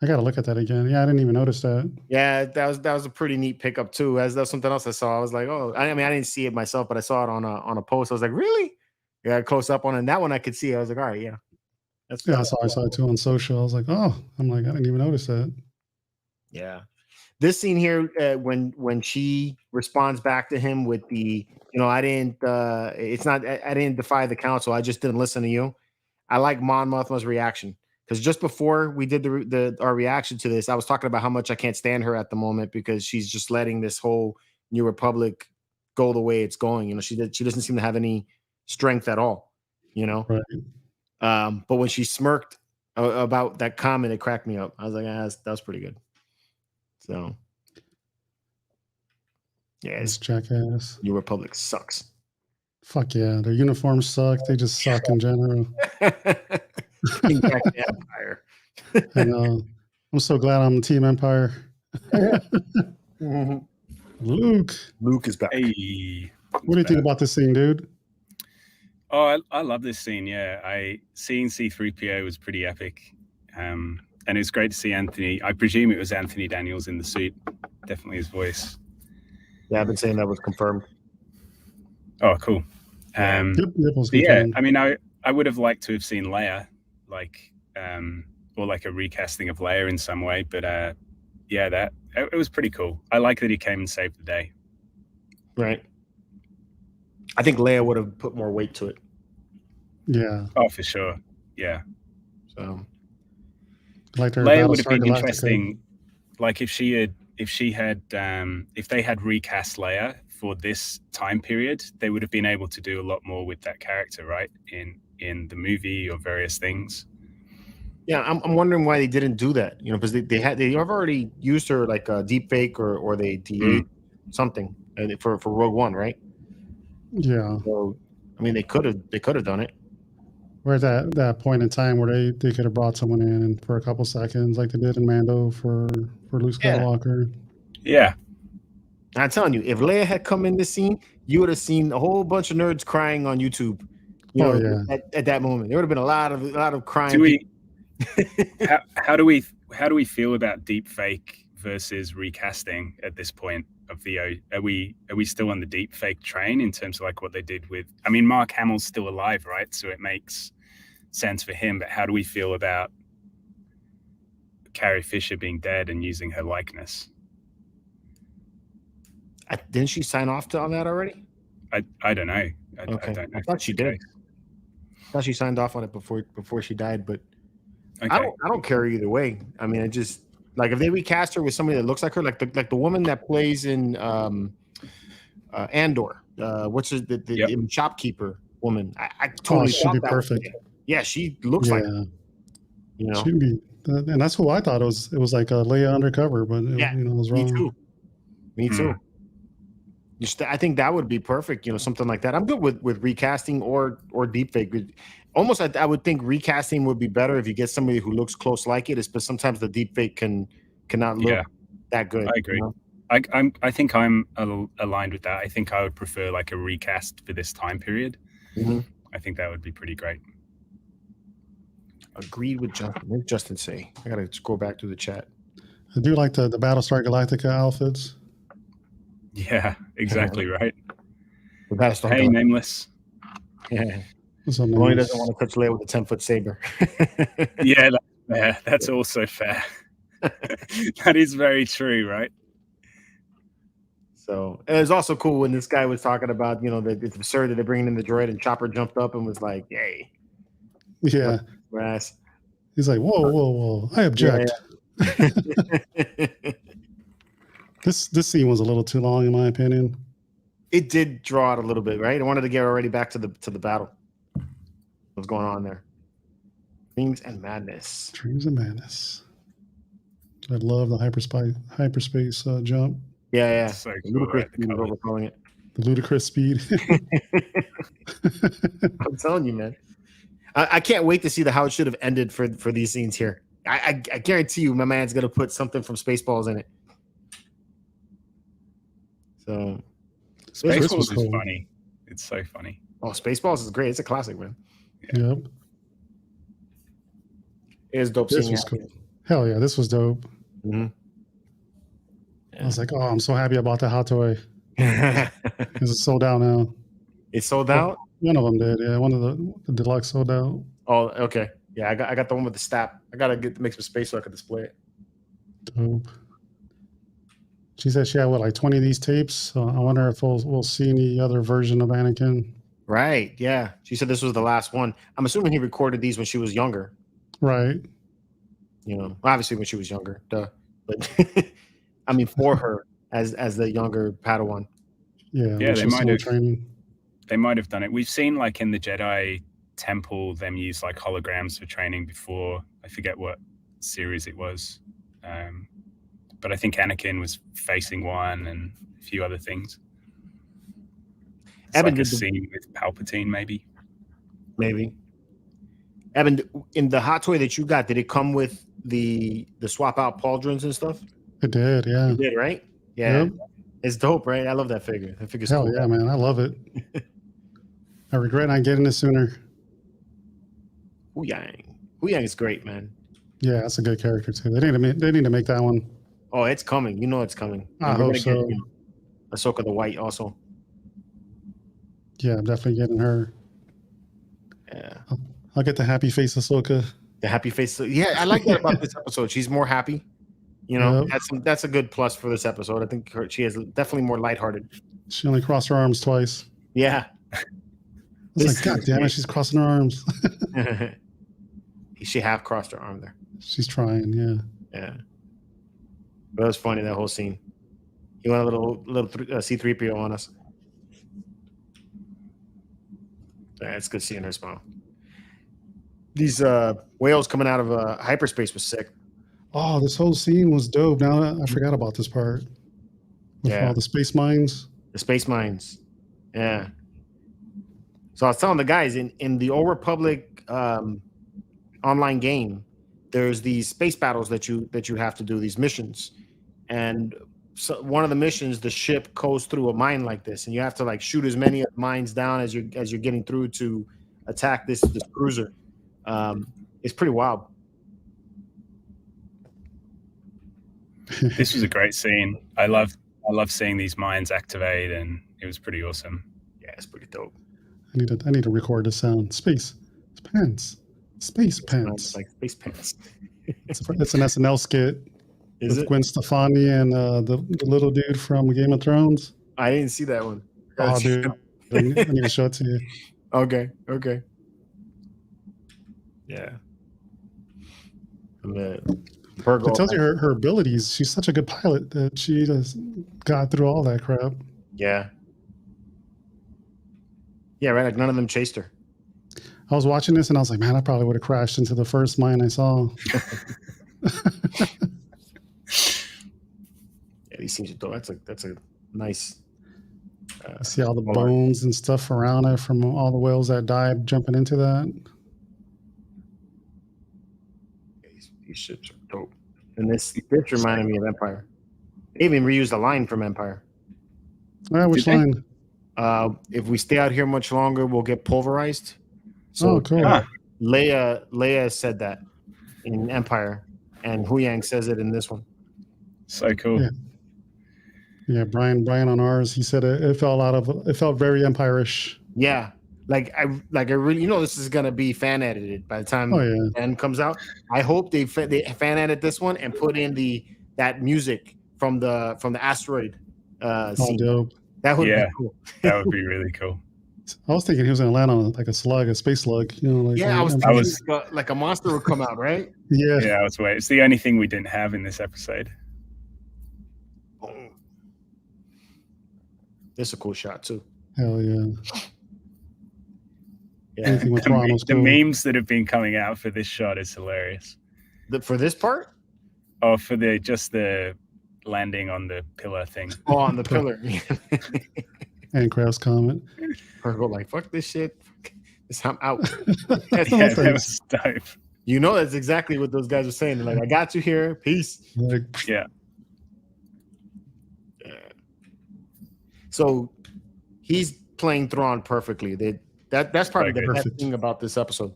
I gotta look at that again. Yeah, I didn't even notice that. Yeah, that was a pretty neat pickup too. That was something else I saw. I was like, oh, I mean, I didn't see it myself, but I saw it on a post. I was like, really? Yeah, close up on it. And that one I could see. I was like, all right, yeah. I saw it too on social. I was like, oh, I didn't even notice that. Yeah. This scene here, when she responds back to him with the, I didn't defy the council. I just didn't listen to you. I like Mon Mothma's reaction. Because just before we did our reaction to this, I was talking about how much I can't stand her at the moment, because she's just letting this whole New Republic go the way it's going. She doesn't seem to have any strength at all. Right. But when she smirked about that comment. It cracked me up. I was like, that was pretty good. So, yeah, This jackass. New Republic sucks. Fuck yeah, their uniforms suck. They just suck in general. Bring back the Empire. I know. I'm so glad I'm Team Empire. Luke is back. Hey, what do you think about this scene, dude? Oh, I love this scene. Yeah, seeing C-3PO was pretty epic, and it was great to see Anthony. I presume it was Anthony Daniels in the suit. Definitely his voice. Yeah, I've been saying that was confirmed. Oh, cool. Yeah, I mean, I would have liked to have seen Leia, or like a recasting of Leia in some way. But yeah, it was pretty cool. I like that he came and saved the day. Right. I think Leia would have put more weight to it. Yeah. Oh, for sure. Yeah. So, like Leia would have been interesting. Like if they had recast Leia for this time period, they would have been able to do a lot more with that character, right? In the movie or various things. Yeah, I'm wondering why they didn't do that. You know, because they have already used her like a deep fake or they de-aged something for Rogue One, right? Yeah. So, I mean, they could have done it. We're at that point in time where they could have brought someone in for a couple seconds, like they did in Mando for Luke Skywalker. Yeah. I'm telling you, if Leia had come in this scene, you would have seen a whole bunch of nerds crying on YouTube. At that moment, there would have been a lot of crying. How do we feel about deep fake versus recasting at this point of the? Are we still on the deep fake train in terms of like what they did with? I mean, Mark Hamill's still alive, right? So it makes sense for him. But how do we feel about Carrie Fisher being dead and using her likeness? Didn't she sign off on that already? I don't know. I don't know. I thought she did. I thought she signed off on it before she died, but okay. I don't care either way. I mean, I just like if they recast her with somebody that looks like her, like the woman that plays in Andor. What's the shopkeeper woman? I totally she'd be perfect. Yeah, she looks like her, you know. She'd be, and that's who I thought it was. It was like a Leia undercover, but it was wrong. Me too. I think that would be perfect, you know, something like that. I'm good with recasting or deepfake. Almost, I would think recasting would be better if you get somebody who looks close like it. But sometimes the deepfake cannot look that good. I agree. You know? I think I'm aligned with that. I think I would prefer like a recast for this time period. Mm-hmm. I think that would be pretty great. Agreed with Justin. What did Justin say? I gotta scroll back to the chat. I do like the Battlestar Galactica outfits. Yeah, exactly right. Hey, Nameless. Yeah. Roy doesn't want to touch Leia with a 10-foot saber. Yeah, that's also fair. That is very true, right? So it was also cool when this guy was talking about, you know, that it's absurd that they're bringing in the droid, and Chopper jumped up and was like, "Yay!" Yeah. Brass. He's like, "Whoa! I object." Yeah. This scene was a little too long, in my opinion. It did draw out a little bit, right? I wanted to get already back to the battle. What's going on there? Dreams and madness. Dreams and madness. I love the hyperspace jump. Yeah. So cool, ludicrous speed, what we're calling it. The ludicrous speed. I'm telling you, man. I can't wait to see how it should have ended for these scenes here. I guarantee you, my man's gonna put something from Spaceballs in it. So Spaceballs is funny. It's so funny. Oh, Spaceballs is great. It's a classic, man. Yeah. Yep. It is dope. This was cool. Hell yeah, this was dope. Mm-hmm. I was like, oh, I'm so happy about the hot toy. Because it's sold out now. It's sold out? One of them did, yeah. One of the deluxe sold out. Oh, okay. Yeah, I got the one with the stap. I gotta make some space so I can display it. Dope. She said she had like 20 of these tapes. So I wonder if we'll see any other version of Anakin. Right. Yeah. She said this was the last one. I'm assuming he recorded these when she was younger. Right. You know, obviously when she was younger. Duh. But I mean, for her as the younger Padawan. Yeah. They might have done it. We've seen like in the Jedi Temple them use like holograms for training before. I forget what series it was. But I think Anakin was facing one and a few other things. It's Evan, like a scene with Palpatine, maybe. Evan, in the hot toy that you got, did it come with the swap out pauldrons and stuff? It did, yeah. It did, right? Yeah. Yep. It's dope, right? I love that figure. That figure's Hell cool. yeah, man. I love it. I regret not getting it sooner. Huyang is great, man. Yeah, that's a good character too. They need to make that one. Oh, it's coming. You know it's coming. I hope so. Ahsoka the White also. Yeah, I'm definitely getting her. Yeah. I'll get the happy face Ahsoka. The happy face. Yeah, I like that about this episode. She's more happy. You know, that's a good plus for this episode. I think she is definitely more lighthearted. She only crossed her arms twice. Yeah. It's like, God damn it, she's crossing her arms. She half crossed her arm there. She's trying, yeah. Yeah. But it was funny, that whole scene. He went a little C-3PO on us. Yeah, it's good seeing her smile. These whales coming out of hyperspace was sick. Oh, this whole scene was dope. Now I forgot about this part. With all the space mines. The space mines. Yeah. So I was telling the guys in the Old Republic online game, there's these space battles that you have to do, these missions. And so one of the missions, the ship goes through a mine like this, and you have to like shoot as many mines down as you're getting through to attack this cruiser. It's pretty wild. This was a great scene. I love seeing these mines activate, and it was pretty awesome. Yeah, it's pretty dope. I need to record the sound. Space pants. Space pants. Like space pants. It's an SNL skit. Is with it? Gwen Stefani and the little dude from Game of Thrones. I didn't see that one. Oh, dude. I need to show it to you. Okay. Yeah. It tells you her abilities. She's such a good pilot that she just got through all that crap. Yeah. Yeah, right. Like none of them chased her. I was watching this and I was like, man, I probably would have crashed into the first mine I saw. Yeah, these seems dope. That's a nice. I see all the bones and stuff around it from all the whales that died jumping into that. These ships are dope. And this reminded me of Empire. They even reused a line from Empire. Which line? If we stay out here much longer, we'll get pulverized. So cool. Leia said that in Empire, and Huyang says it in this one. So cool. Yeah, Brian on ours, he said it felt very Empire-ish. Yeah. Like I really, this is gonna be fan edited by the time the end comes out. I hope they fan edit this one and put in that music from the asteroid scene. Dope. That would be cool. That would be really cool. I was thinking he was gonna land on a slug, a space slug. I was thinking like a monster would come out, right? Yeah. I was waiting. It's the only thing we didn't have in this episode. This is a cool shot too. Hell yeah. Yeah. The memes that have been coming out for this shot is hilarious. For this part? Oh, for the landing on the pillar thing. Oh, on the pillar. And Kraft's comment. Virgo like, fuck this shit. I'm out. That was dope. That's exactly what those guys are saying. They're like, I got you here. Peace. Yeah. So he's playing Thrawn perfectly. That's probably the best thing about this episode.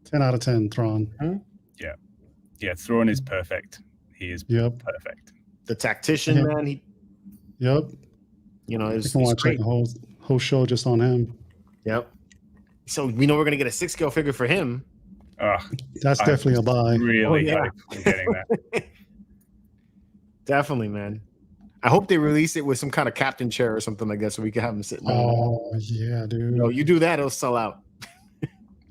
10 out of 10, Thrawn. Hmm? Yeah, Thrawn is perfect. He is perfect. The tactician, man. You can watch the whole show just on him. Yep. So we know we're gonna get a 6-scale figure for him. That's definitely a buy. Really hope we're getting that. Definitely, man. I hope they release it with some kind of captain chair or something like that, so we can have him sitting there. Oh yeah, dude. You do that, it'll sell out.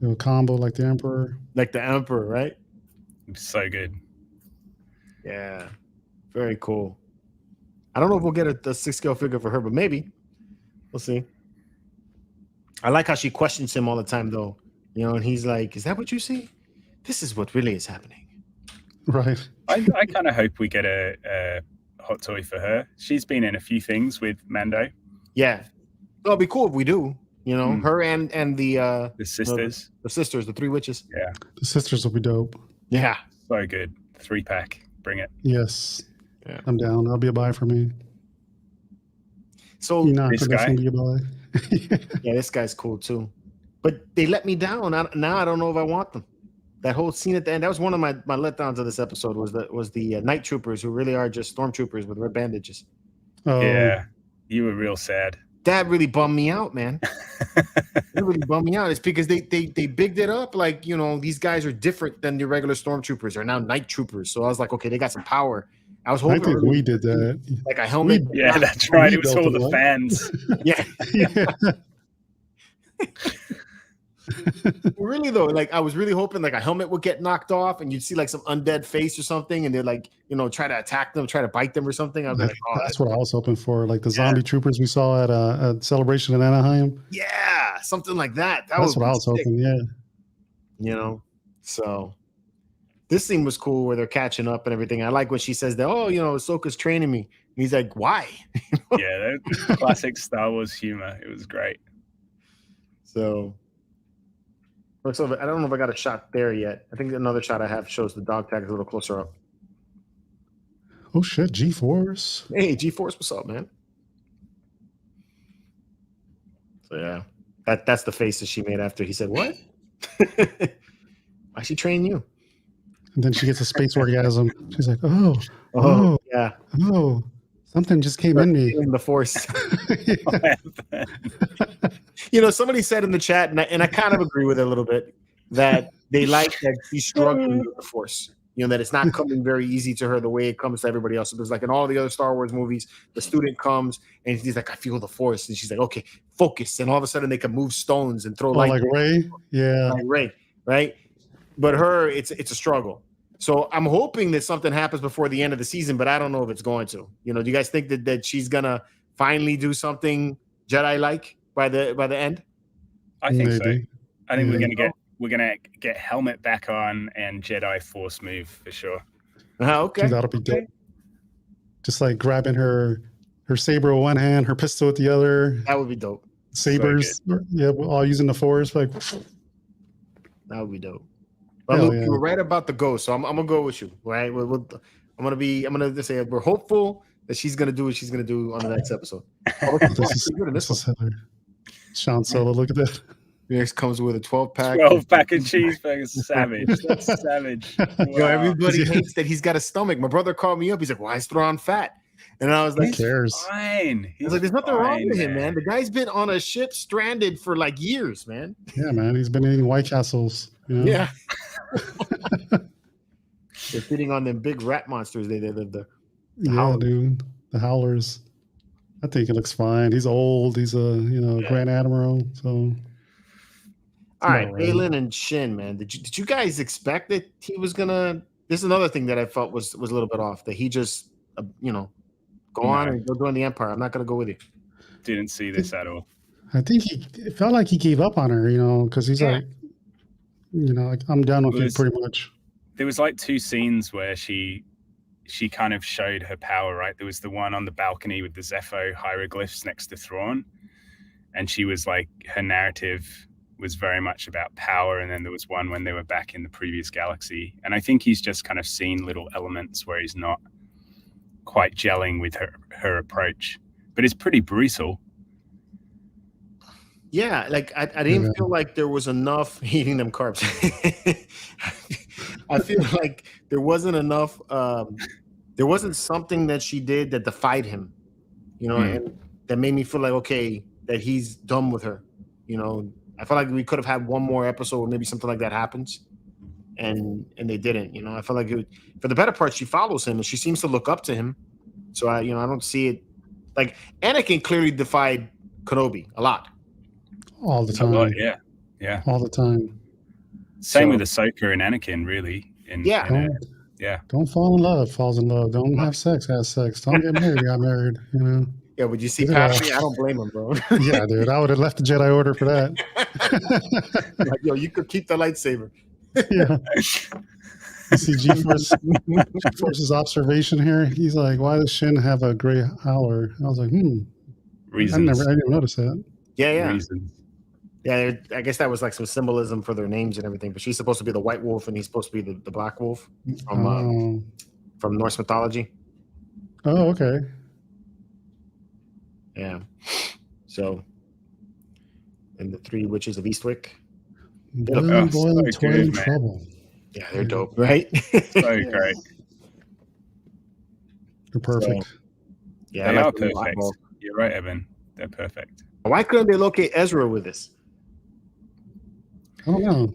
A combo like the Emperor. Like the Emperor, right? So good. Yeah. Very cool. I don't know if we'll get a 6-scale figure for her, but maybe. We'll see. I like how she questions him all the time, though. And he's like, "Is that what you see? this is what really is happening. Right. I kind of hope we get a hot toy for her. She's been in a few things with Mando. Yeah. It'll be cool if we do. Her and the sisters. The sisters, the 3 witches. Yeah. The sisters will be dope. Yeah. So good. 3-pack. Bring it. Yes. Yeah. I'm down. That'll be a buy for me. So this guy. Be a buy. Yeah, this guy's cool too. But they let me down. Now I don't know if I want them. That whole scene at the end, that was one of my letdowns of this episode, was the night troopers, who really are just stormtroopers with red bandages. Oh. Yeah. You were real sad. That really bummed me out, man. It really bummed me out. It's because they bigged it up like, these guys are different than the regular stormtroopers. They're now night troopers. So I was like, okay, they got some power. I was hoping. I think we did that. Like a helmet. Yeah, that's right. It was all the fans. Yeah. Really though, like I was really hoping like a helmet would get knocked off and you'd see like some undead face or something, and they're like, try to attack them, try to bite them or something. I was like, oh, that's what I was hoping for, like the zombie troopers we saw at a celebration in Anaheim. Yeah, something like that. That's what I was hoping. Yeah, So this scene was cool where they're catching up and everything. I like when she says that, Ahsoka's training me. And he's like, why? Yeah, that classic Star Wars humor. It was great. So I don't know if I got a shot there yet. I think another shot I have shows the dog tag a little closer up. Oh shit, G-Force. Hey, G-Force, what's up, man? So yeah, that's the face that she made after he said, what? Why she train you? And then she gets a space orgasm. She's like, oh, yeah. Oh, something just came in me. In the Force. Somebody said in the chat, and I kind of agree with it a little bit, that they like that she's struggling with the Force. That it's not coming very easy to her the way it comes to everybody else. Because like in all the other Star Wars movies, the student comes and he's like, I feel the Force. And she's like, okay, focus. And all of a sudden they can move stones and throw light. Like Rey? Yeah. Like Rey, right? But her, it's a struggle. So I'm hoping that something happens before the end of the season, but I don't know if it's going to. Do you guys think that she's gonna finally do something Jedi-like by the end? I think so. I think we're gonna get helmet back on and Jedi Force move for sure. Okay, that'll be dope. Just like grabbing her saber with one hand, her pistol with the other. That would be dope. Sabers, all using the Force. Like that would be dope. But Luke, you were right about the ghost, so I'm gonna go with you. Right? I'm gonna just say we're hopeful that she's gonna do what she's gonna do on the next episode. This is Sean Solo, look at that. Next comes with a 12-pack. 12-pack of cheeseburgers. Savage. That's savage. Wow. Everybody hates that he's got a stomach. My brother called me up. He's like, why is Thrawn fat? And I was like, who cares? Fine. I was like, there's nothing wrong with him, man. The guy's been on a ship stranded for like years, man. Yeah, man. He's been eating White Castles. Yeah. They're feeding on them big rat monsters they live there. Dude. The Howlers. I think it looks fine. He's old. He's a Grand Admiral. So all right, Baylan and Shin, man. Did you guys expect that he was gonna? This is another thing that I felt was a little bit off. That he just, go on and go join the Empire. I'm not gonna go with you. Didn't see this at all. I think it felt like he gave up on her, because he's like, like I'm done with you pretty much. There was like 2 scenes where she kind of showed her power, right? There was the one on the balcony with the Zepho hieroglyphs next to Thrawn, and she was like, her narrative was very much about power, and then there was one when they were back in the previous galaxy, and I think he's just kind of seen little elements where he's not quite gelling with her approach, but it's pretty brutal. Yeah, like I didn't feel like there was enough eating them carbs. I feel like there wasn't enough. There wasn't something that she did that defied him, and that made me feel like that he's done with her. I felt like we could have had one more episode where maybe something like that happens, and they didn't. I felt like for the better part, she follows him and she seems to look up to him. So I don't see it. Like Anakin clearly defied Kenobi a lot. All the time. Yeah. All the time. Same with Ahsoka and Anakin, really. Don't fall in love. Falls in love. Don't have sex. Has sex. Don't get married. Got married. Yeah, would you see Pappy? I don't blame him, bro. Yeah, dude. I would have left the Jedi Order for that. Like, you could keep the lightsaber. Yeah. You see G-Force's observation here. He's like, "Why does Shin have a gray howler?" I was like, Reasons. I didn't notice that. Yeah. Reasons. Yeah, I guess that was like some symbolism for their names and everything. But she's supposed to be the white wolf, and he's supposed to be the black wolf from Norse mythology. Oh, okay. Yeah. So, and the three witches of Eastwick. Boiling, so toiling good, trouble. Yeah, they're dope, right? So great. They're perfect. So, yeah, They I are like the perfect. eyeball. You're right, Evan. They're perfect. Why couldn't they locate Ezra with this? I don't know.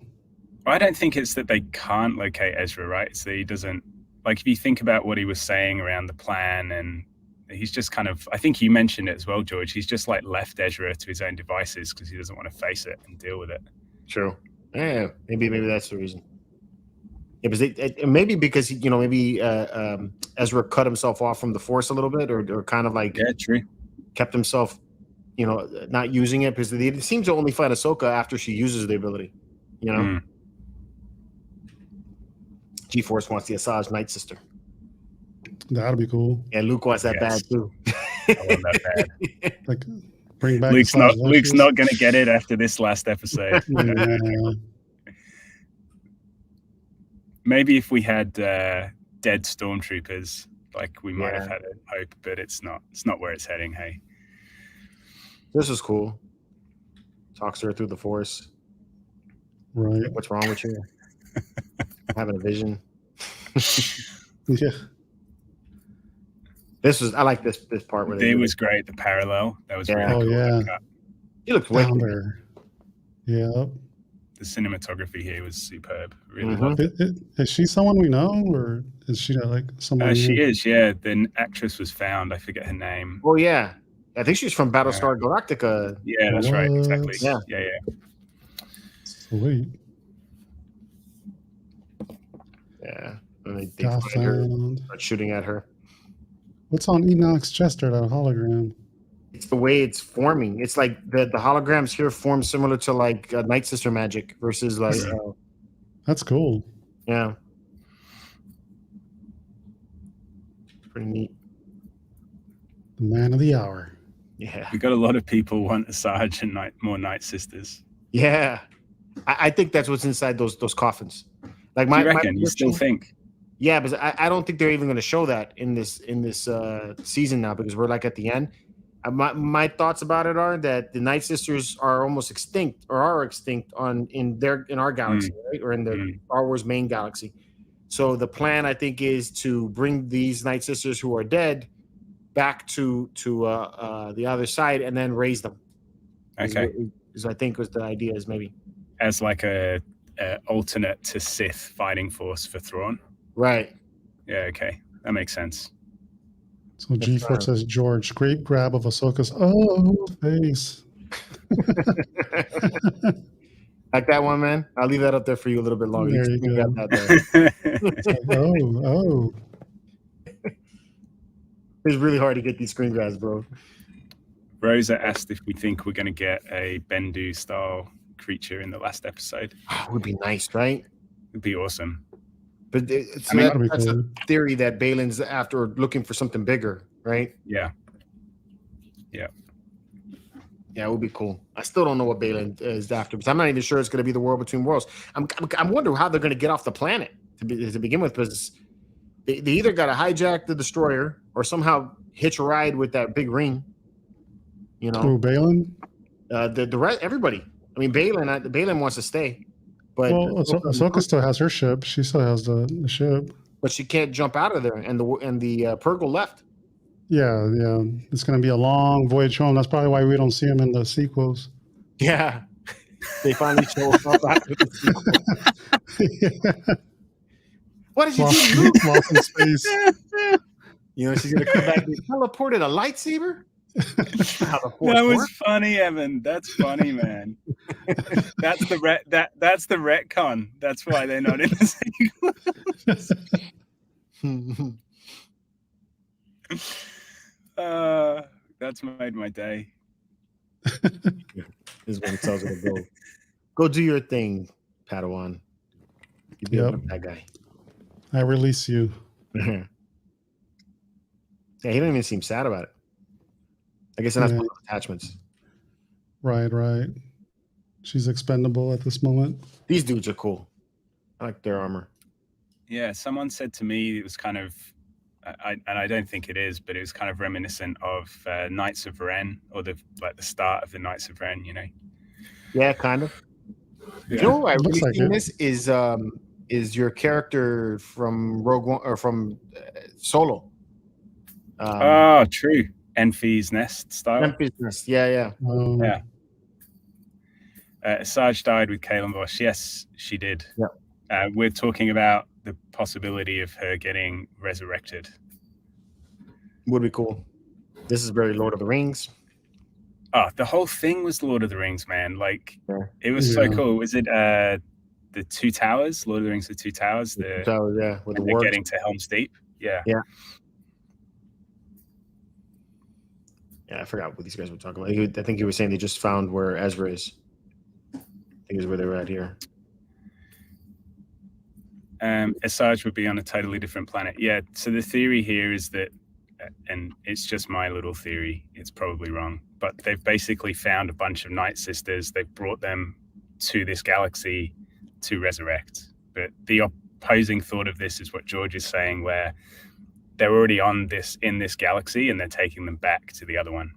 I don't think it's that they can't locate Ezra, right? So he doesn't, like, if you think about what he was saying around the plan, and he's just kind of, I think you mentioned it as well, George, he's just like left Ezra to his own devices because he doesn't want to face it and deal with it. True. Yeah, maybe that's the reason. Yeah, but maybe because maybe Ezra cut himself off from the Force a little bit, or kind of like true. kept himself, not using it, because they seem to only fight Ahsoka after she uses the ability. G-Force wants the Asajj Night Sister. That'd be cool. Yeah, Luke wants that bad too. I want that bad. Like, bring back Luke's not going to get it after this last episode. Yeah. Maybe if we had dead stormtroopers, like we might have had a hope, but it's not where it's heading. Hey, this is cool. Talks to her through the Force. Right. What's wrong with you? Having a vision. Yeah. I like this part where it was great. The parallel, that was really cool. Yeah. He looked way Founder. Yeah. The cinematography here was superb. Really loved it. Is she someone we know, or is she like someone? She is. Yeah, the actress was found. I forget her name. Oh yeah, I think she's from Battlestar Galactica. Yeah, that's right. Exactly. Yeah. Sweet. Yeah, and they find her, start shooting at her. What's on Enoch's chest or that hologram? It's the way it's forming. It's like the holograms here form similar to like Night Sister magic versus like. That's cool. Yeah. Pretty neat. The man of the hour. Yeah. We got a lot of people want Asajj and more Night Sisters. Yeah, I think that's what's inside those coffins. Like you reckon? You still think? Yeah, but I don't think they're even going to show that in this season now, because we're like at the end. My thoughts about it are that the Night Sisters are almost extinct, or are extinct in our galaxy, right, or in the Star Wars main galaxy. So the plan, I think, is to bring these Night Sisters who are dead back to the other side and then raise them. Okay, I think was the idea, is maybe as like a alternate to Sith fighting force for Thrawn. Right. Yeah. Okay, that makes sense. So G-Force says, George, great grab of Ahsoka's face. Like that one, man. I'll leave that up there for you a little bit longer. There you go. It's like, It's really hard to get these screen grabs, bro. Rosa asked if we think we're going to get a Bendu style creature in the last episode. It would be nice, right? It'd be awesome. But that's a theory that Balin's after looking for something bigger, right? Yeah. Yeah, it would be cool. I still don't know what Balin is after, because I'm not even sure it's going to be the World Between Worlds. I'm wondering how they're going to get off the planet to begin with, because they either got to hijack the destroyer or somehow hitch a ride with that big ring. Who, Balin? The rest, everybody. I mean, Balin wants to stay. But Ahsoka still has her ship. She still has the ship. But she can't jump out of there, and the Purgle left. Yeah. It's going to be a long voyage home. That's probably why we don't see him in the sequels. Yeah. They finally show up after the sequel. What did you do, Luke? Lost in space. She's going to come back and teleported a lightsaber? That was funny, Evan. That's funny, man. That's the retcon. That's why they're not in the sequel. That's made my day. This is when he tells her to go do your thing, Padawan. You beat up that guy. I release you. Yeah, he didn't even seem sad about it. I guess that's attachments. Right. She's expendable at this moment. These dudes are cool. I like their armor. Yeah, someone said to me it was kind of, and I don't think it is, but it was kind of reminiscent of Knights of Ren, or the start of the Knights of Ren. Yeah, kind of. Yeah. You know what I really think this is your character from Rogue One or from Solo. True. Enfys Nest style. Enfys Nest. Yeah. Yeah. Asajj died with Kalen Bosch. Yes, she did. Yeah. We're talking about the possibility of her getting resurrected. Would be cool. This is very Lord of the Rings. Oh, the whole thing was Lord of the Rings, man. It was so cool. Was it the Two Towers? Lord of the Rings, the Two Towers? The Towers, yeah. With they're getting to Helm's Deep. Yeah. Yeah, I forgot what these guys were talking about. I think you were saying they just found where Ezra is. I think is where they were at here. Asajj would be on a totally different planet. Yeah, so the theory here is that, and it's just my little theory, it's probably wrong, but they've basically found a bunch of Night Sisters. They've brought them to this galaxy to resurrect. But the opposing thought of this is what George is saying, where they're already in this galaxy and they're taking them back to the other one.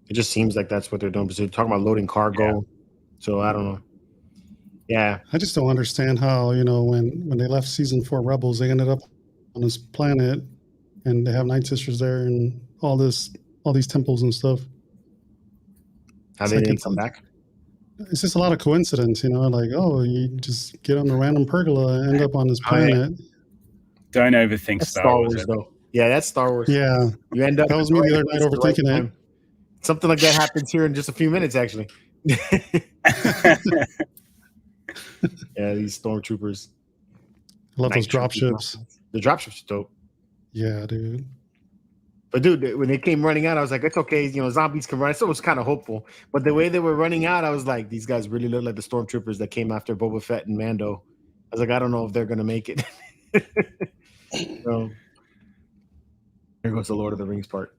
It just seems like that's what they're doing. Because they're talking about loading cargo. Yeah. So I don't know. Yeah. I just don't understand how, when they left season 4 Rebels, they ended up on this planet and they have Night Sisters there and all these temples and stuff. How they didn't come back? It's just a lot of coincidence, you just get on a random pergola and end up on this planet. Don't overthink that's Star Wars though. Yeah, that's Star Wars. Yeah. You end up. That was me the other night overthinking it. Something like that happens here in just a few minutes, actually. Yeah, these stormtroopers. I love those dropships. The dropships are dope. Yeah, dude. But dude, when they came running out, I was like, it's okay. Zombies can run. I still was kind of hopeful. But the way they were running out, I was like, these guys really look like the stormtroopers that came after Boba Fett and Mando. I was like, I don't know if they're going to make it. So, here goes the Lord of the Rings part.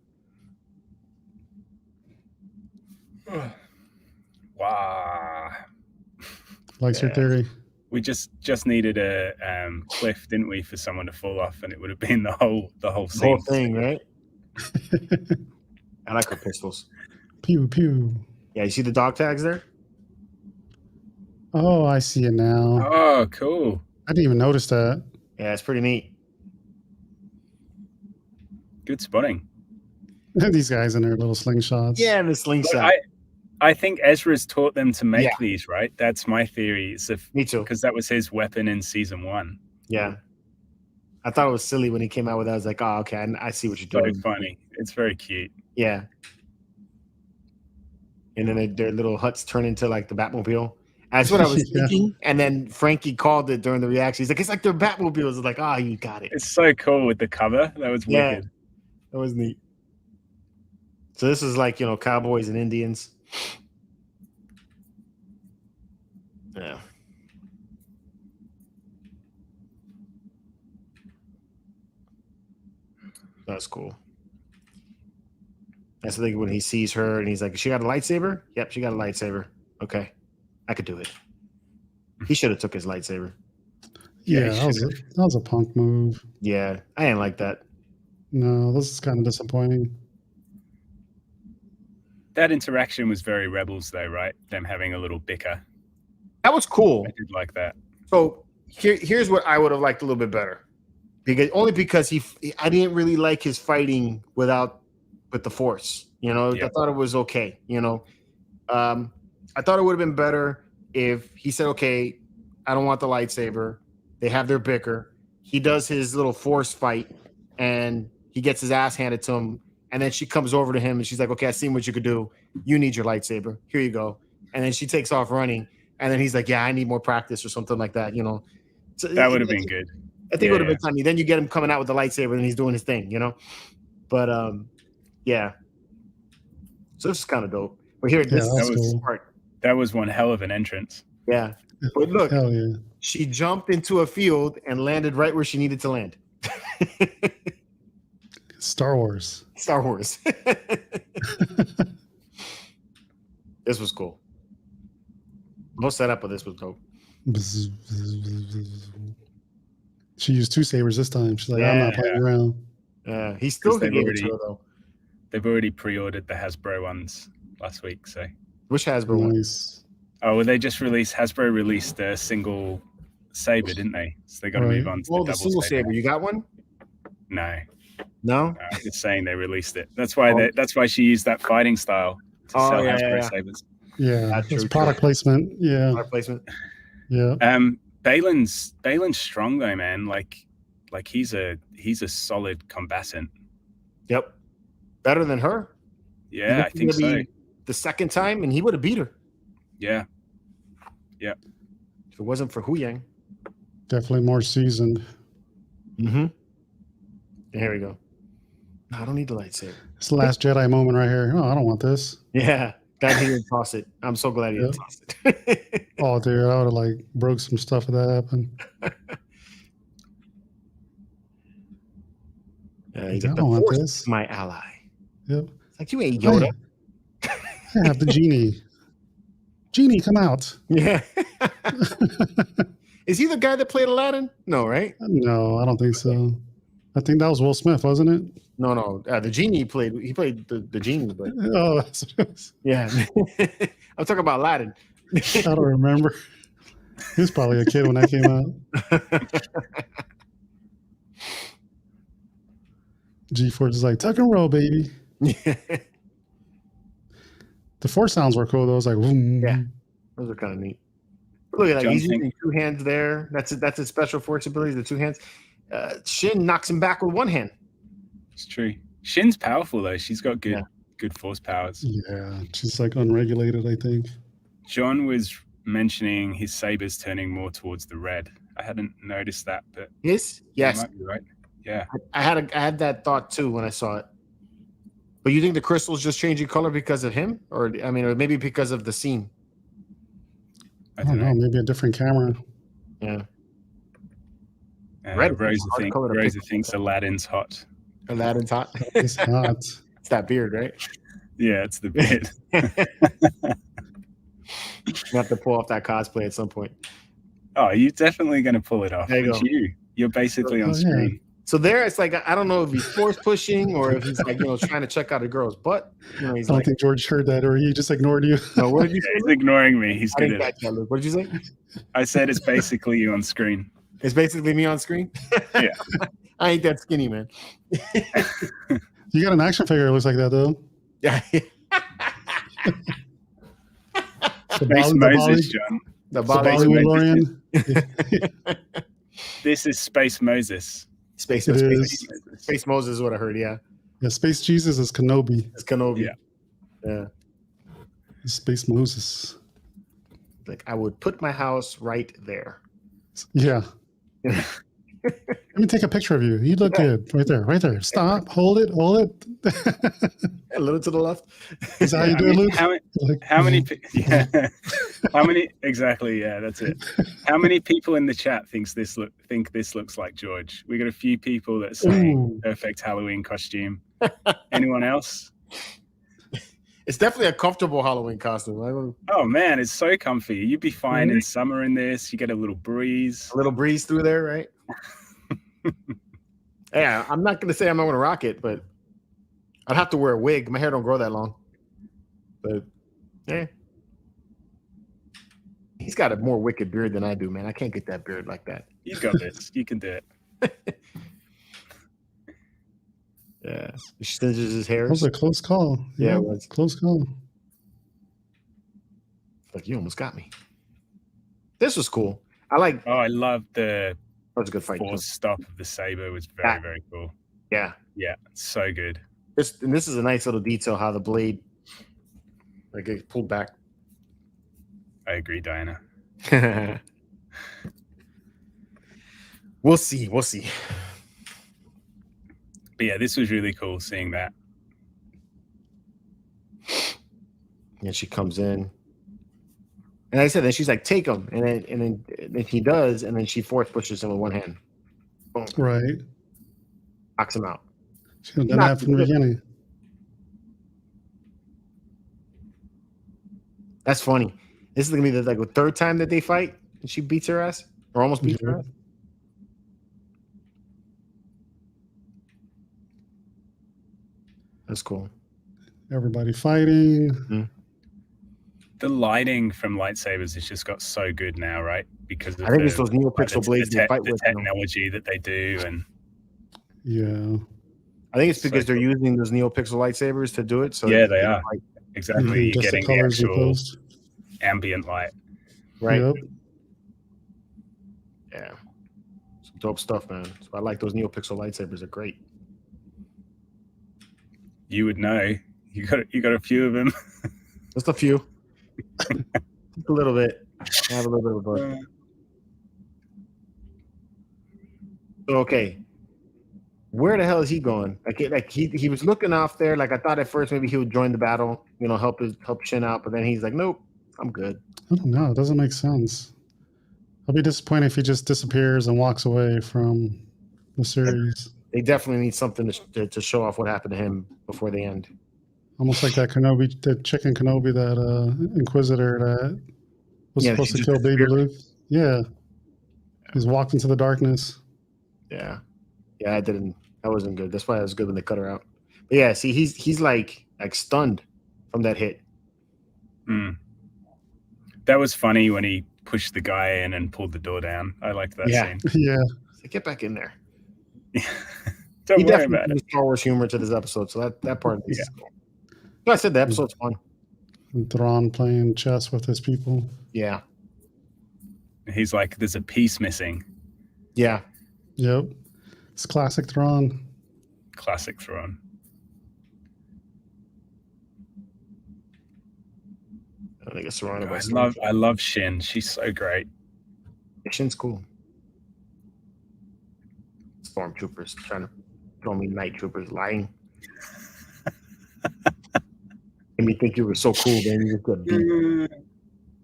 Wow. Likes your theory. We just needed a cliff, didn't we, for someone to fall off, and it would have been the whole scene. Whole thing, right? I like her pistols. Pew pew. Yeah, you see the dog tags there? Oh, I see it now. Oh, cool. I didn't even notice that. Yeah, it's pretty neat. Good spotting. These guys in their little slingshots. Yeah, the slingshot. I think Ezra's taught them to make these, right? That's my theory. Me too. Because that was his weapon in season 1. Yeah. I thought it was silly when he came out with that. I was like, oh, okay, I see what you're doing. So funny. It's very cute. Yeah. And then their little huts turn into like the Batmobile. That's what I was thinking. And then Frankie called it during the reaction. He's like, it's like their Batmobiles. I was like, oh, you got it. It's so cool with the cover. That was wicked. That was neat. So this is like, cowboys and Indians. Yeah. That's cool. That's the thing when he sees her and he's like, she got a lightsaber? Yep, she got a lightsaber. Okay. I could do it. He should have took his lightsaber. Yeah, that was a punk move. Yeah, I didn't like that. No, this is kind of disappointing. That interaction was very Rebels, though, right? Them having a little bicker. That was cool. I did like that. So here's what I would have liked a little bit better, because I didn't really like his fighting with the Force. I thought it was okay. I thought it would have been better if he said, "Okay, I don't want the lightsaber." They have their bicker. He does his little Force fight, and he gets his ass handed to him. And then she comes over to him and she's like, okay, I seen what you could do. You need your lightsaber. Here you go. And then she takes off running. And then he's like, yeah, I need more practice or something like that, So that would have been good. I think it would have been funny. Then you get him coming out with the lightsaber and he's doing his thing, But, yeah. So this is kind of dope. But here, this is that was one hell of an entrance. Yeah. But look, Hell yeah. she jumped into a field and landed right where she needed to land. Star Wars. Star Wars. This was cool. Most setup of this was dope. She used 2 sabers this time. She's like, I'm not playing around. He still They've gave it to her, though. They've already pre-ordered the Hasbro ones last week. So Which Hasbro one? Nice. oh, well, they just released Hasbro released a single saber, didn't they? So they got to move on to Oh, the the double single saber. You got one? No, No. I'm just saying they released it. That's why that's why she used that fighting style to sell Hasbro sabers. Yeah, it's product placement. Yeah, Product placement. Yeah. Balin's strong though, man. Like he's a solid combatant. Yep. Better than her. Yeah, I think so. The second time, and he would have beat her. Yeah. Yeah. If it wasn't for Hu Yang. Definitely more seasoned. Mm-hmm. Here we go. No, I don't need the lightsaber. It's the last Jedi moment right here. Oh, I don't want this. Yeah. Glad he didn't toss it. I'm so glad he didn't toss it. Oh, dude, I would have like broke some stuff if that happened. You got the Force, my ally. Yep. It's like, you ain't Yoda. I have the genie. Genie, come out. Yeah. Is he the guy that played Aladdin? No, right? No, I don't think so. I think that was Will Smith, wasn't it? No. The genie he played the genie, but oh, that's what it was. Yeah. I'm talking about Aladdin. I don't remember. He was probably a kid when that came out. G-Force is like, tuck and roll, baby. The Force sounds were cool, though. I was like, vroom. Yeah, those are kind of neat. But look at that. He's using 2 hands there. That's a special Force ability, the 2 hands. Shin knocks him back with 1 hand. It's true. Shin's powerful, though. She's got good Force powers. Yeah, she's like unregulated, I think. John was mentioning his sabers turning more towards the red. I hadn't noticed that, but yes, might be right. Yeah, I had that thought too when I saw it. But you think the crystal's just changing color because of him, or maybe because of the scene? I don't know. Maybe a different camera. Yeah. Rosa thinks Aladdin's hot. Aladdin's hot. It's hot. It's that beard, right? Yeah, it's the beard. You have to pull off that cosplay at some point. Oh, you're definitely going to pull it off. There you go. You're basically on screen. Yeah. So there, it's like, I don't know if he's force pushing or if he's like, trying to check out a girl's butt. I don't think George heard that, or he just ignored you. No, what did you say? He's ignoring me. He's good at it. What did you say? I said it's basically you on screen. It's basically me on screen? Yeah. I ain't that skinny, man. You got an action figure that looks like that, though. Yeah. Space Moses, John. The Bollywood. This is Space Moses. Space Moses is what I heard, yeah. Yeah, Space Jesus is Kenobi. It's Kenobi. Yeah. Space Moses. Like, I would put my house right there. Yeah. Let me take a picture of you. You look good. Right there. Stop. Hold it. A little to the left. Is that how you do it, Luke? How many? Yeah. How many? Exactly. Yeah, that's it. How many people in the chat think this looks like George? We got a few people that say perfect Halloween costume. Anyone else? It's definitely a comfortable Halloween costume. Oh man, it's so comfy. You'd be fine in summer in this. You get a little breeze. A little breeze through there, right? Yeah, I'm not gonna say I'm not gonna rock it, but I'd have to wear a wig. My hair don't grow that long. But yeah. He's got a more wicked beard than I do, man. I can't get that beard like that. You got this. You can do it. Yeah. He stitches his hair. That was a close call. Yeah, it was. Close call. Like, you almost got me. This was cool. I love the that was a good fight. Force stop of the saber was very, very cool. Yeah. Yeah. So good. This is a nice little detail how the blade it pulled back. I agree, Diana. We'll see. But yeah, this was really cool seeing that. And she comes in. And I said, then she's like, take him. And then he does, and then she force pushes him with one hand. Boom. Right. Knocks him out. Should have done that from the beginning. That's funny. This is going to be the third time that they fight, and she beats her ass, or almost beats her ass. That's cool. Everybody fighting. Mm-hmm. The lighting from lightsabers has just got so good now, right? Because of it's those NeoPixel blades the technology that they do, and yeah, I think it's because they're using those NeoPixel lightsabers to do it. So yeah, they are exactly. You're getting the actual ambient light, right? Yep. Yeah, some dope stuff, man. So I like those NeoPixel lightsabers. They're great. You would know. You got a few of them. Just a few. Just a little bit. I have a little bit of both. Okay. Where the hell is he going? Like he was looking off there. Like I thought at first maybe he would join the battle, help Shin out, but then he's like, nope, I'm good. I don't know. It doesn't make sense. I'll be disappointed if he just disappears and walks away from the series. They definitely need something to show off what happened to him before the end. Almost like that Kenobi, the chicken Kenobi, that Inquisitor that was supposed to kill Baby Luke. Yeah. He's walked into the darkness. Yeah. Yeah, that wasn't good. That's why it was good when they cut her out. But yeah, see, he's like stunned from that hit. That was funny when he pushed the guy in and pulled the door down. I liked that scene. Yeah. So get back in there. Don't worry about it. Star Wars humor to this episode, so that part of this is cool. I said the episode's fun. Thrawn playing chess with his people. Yeah. He's like, there's a piece missing. Yeah. Yep. It's classic Thrawn. Classic Thrawn. I think it's surrounded by I love Shin. She's so great. Shin's cool. Stormtroopers trying to throw me night troopers lying. Made me think you were so cool, man. You just got beat.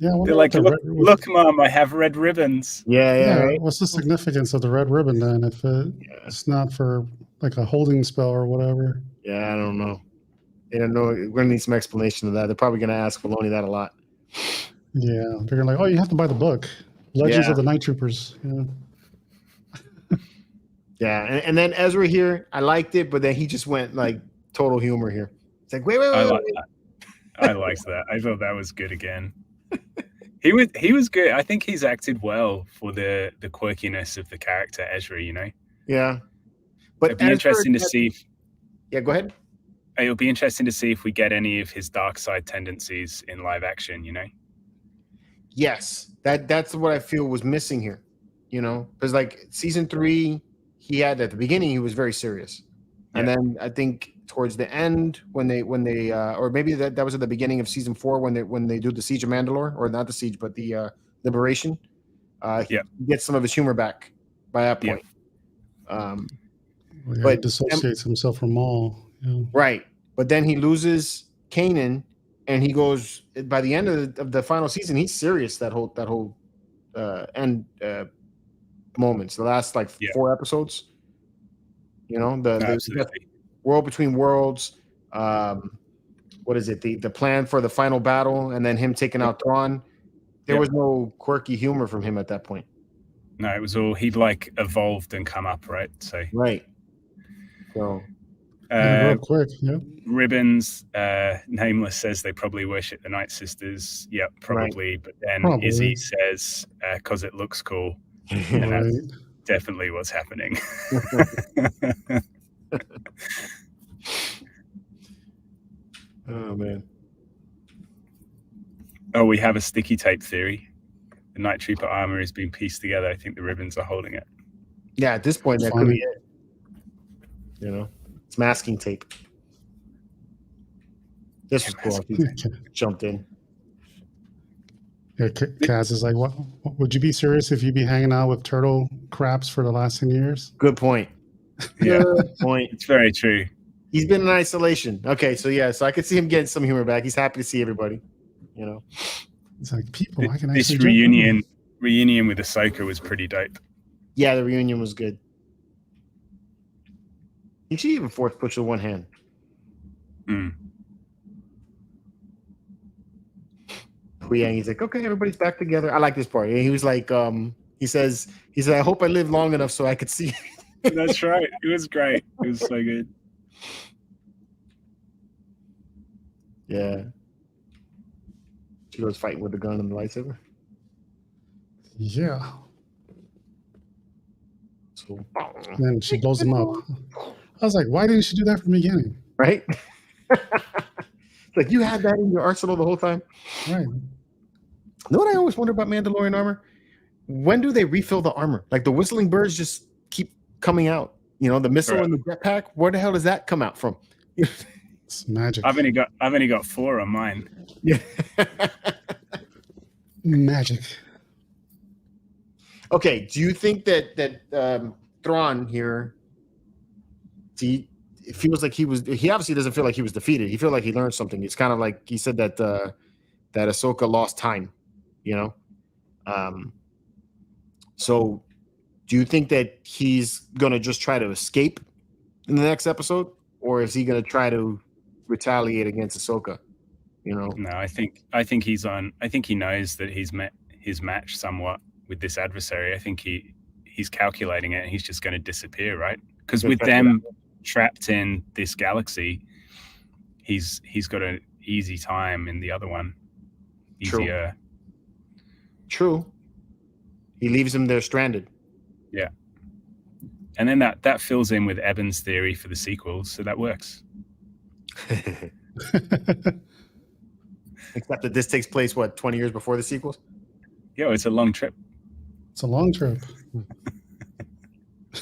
Yeah, they're like, look, Mom, I have red ribbons. Yeah. Right? What's the significance of the red ribbon then? If it's not for like a holding spell or whatever. Yeah, I don't know. They don't know. We're gonna need some explanation of that. They're probably gonna ask Filoni that a lot. Yeah, they're gonna like, oh, you have to buy the book, Legends of the Night Troopers. Yeah. Yeah, and then Ezra here, I liked it, but then he just went like total humor here. It's like, wait. I liked that. I thought that was good again. He was good. I think he's acted well for the quirkiness of the character Ezra. Yeah, but it'd be interesting to see. Yeah, go ahead. It'll be interesting to see if we get any of his dark side tendencies in live action. Yes, that's what I feel was missing here. Because like season 3. He had at the beginning, he was very serious. And then I think towards the end, when they or maybe that was at the beginning of season 4 when they do the Siege of Mandalore, or not the Siege, but the Liberation, he gets some of his humor back by that point. But he dissociates himself from Maul. Yeah. Right. But then he loses Kanan, and he goes, by the end of the final season, he's serious that whole end moments, the last 4 episodes, the World Between Worlds, what is it, the plan for the final battle, and then him taking out Thrawn. There was no quirky humor from him at that point. No, it was all he'd evolved and come up, right? So real quick. Ribbons, Nameless says they probably worship the Night Sisters. Yep, probably. Right. But then Izzy says because it looks cool. And that's definitely what's happening. Oh, man. Oh, we have a sticky tape theory. The Night Trooper armor is being pieced together. I think the ribbons are holding it. Yeah, at this point, that could be it. It's masking tape. This was cool. He jumped in. Yeah, Kaz is like, what? Would you be serious if you'd be hanging out with turtle craps for the last 10 years? Good point. Yeah, good point. It's very true. He's been in isolation. Okay, so I could see him getting some humor back. He's happy to see everybody. It's like people. I can this actually reunion with Ahsoka was pretty dope. Yeah, the reunion was good. You should even force push with one hand. Yang, he's like, okay, everybody's back together. I like this part. He was like, he said, I hope I live long enough so I could see. That's right. It was great. It was so good. Yeah. She was fighting with the gun and the lightsaber. Yeah. So, And then she blows him up. I was like, why didn't she do that from the beginning? Right? Like, you had that in your arsenal the whole time. Right. You know what I always wonder about Mandalorian armor? When do they refill the armor? Like the whistling birds just keep coming out. You know, the missile and the jetpack. Where the hell does that come out from? It's magic. I've only got 4 on mine. Yeah. Magic. Okay. Do you think that Thrawn here? It feels like he obviously doesn't feel like he was defeated. He feels like he learned something. It's kind of like he said that that Ahsoka lost time, you know. So do you think that he's gonna just try to escape in the next episode, or is he gonna try to retaliate against Ahsoka? You know? No, I think he's on. I think he knows that he's met his match somewhat with this adversary. I think he's calculating it, and he's just going to disappear, right? Because with them trapped in this galaxy, he's got an easy time in the other one. Easier. True. He leaves him there stranded. Yeah. And then that fills in with Eben's theory for the sequels, so that works. Except that this takes place, 20 years before the sequels? Yeah, it's a long trip. It's a long trip. I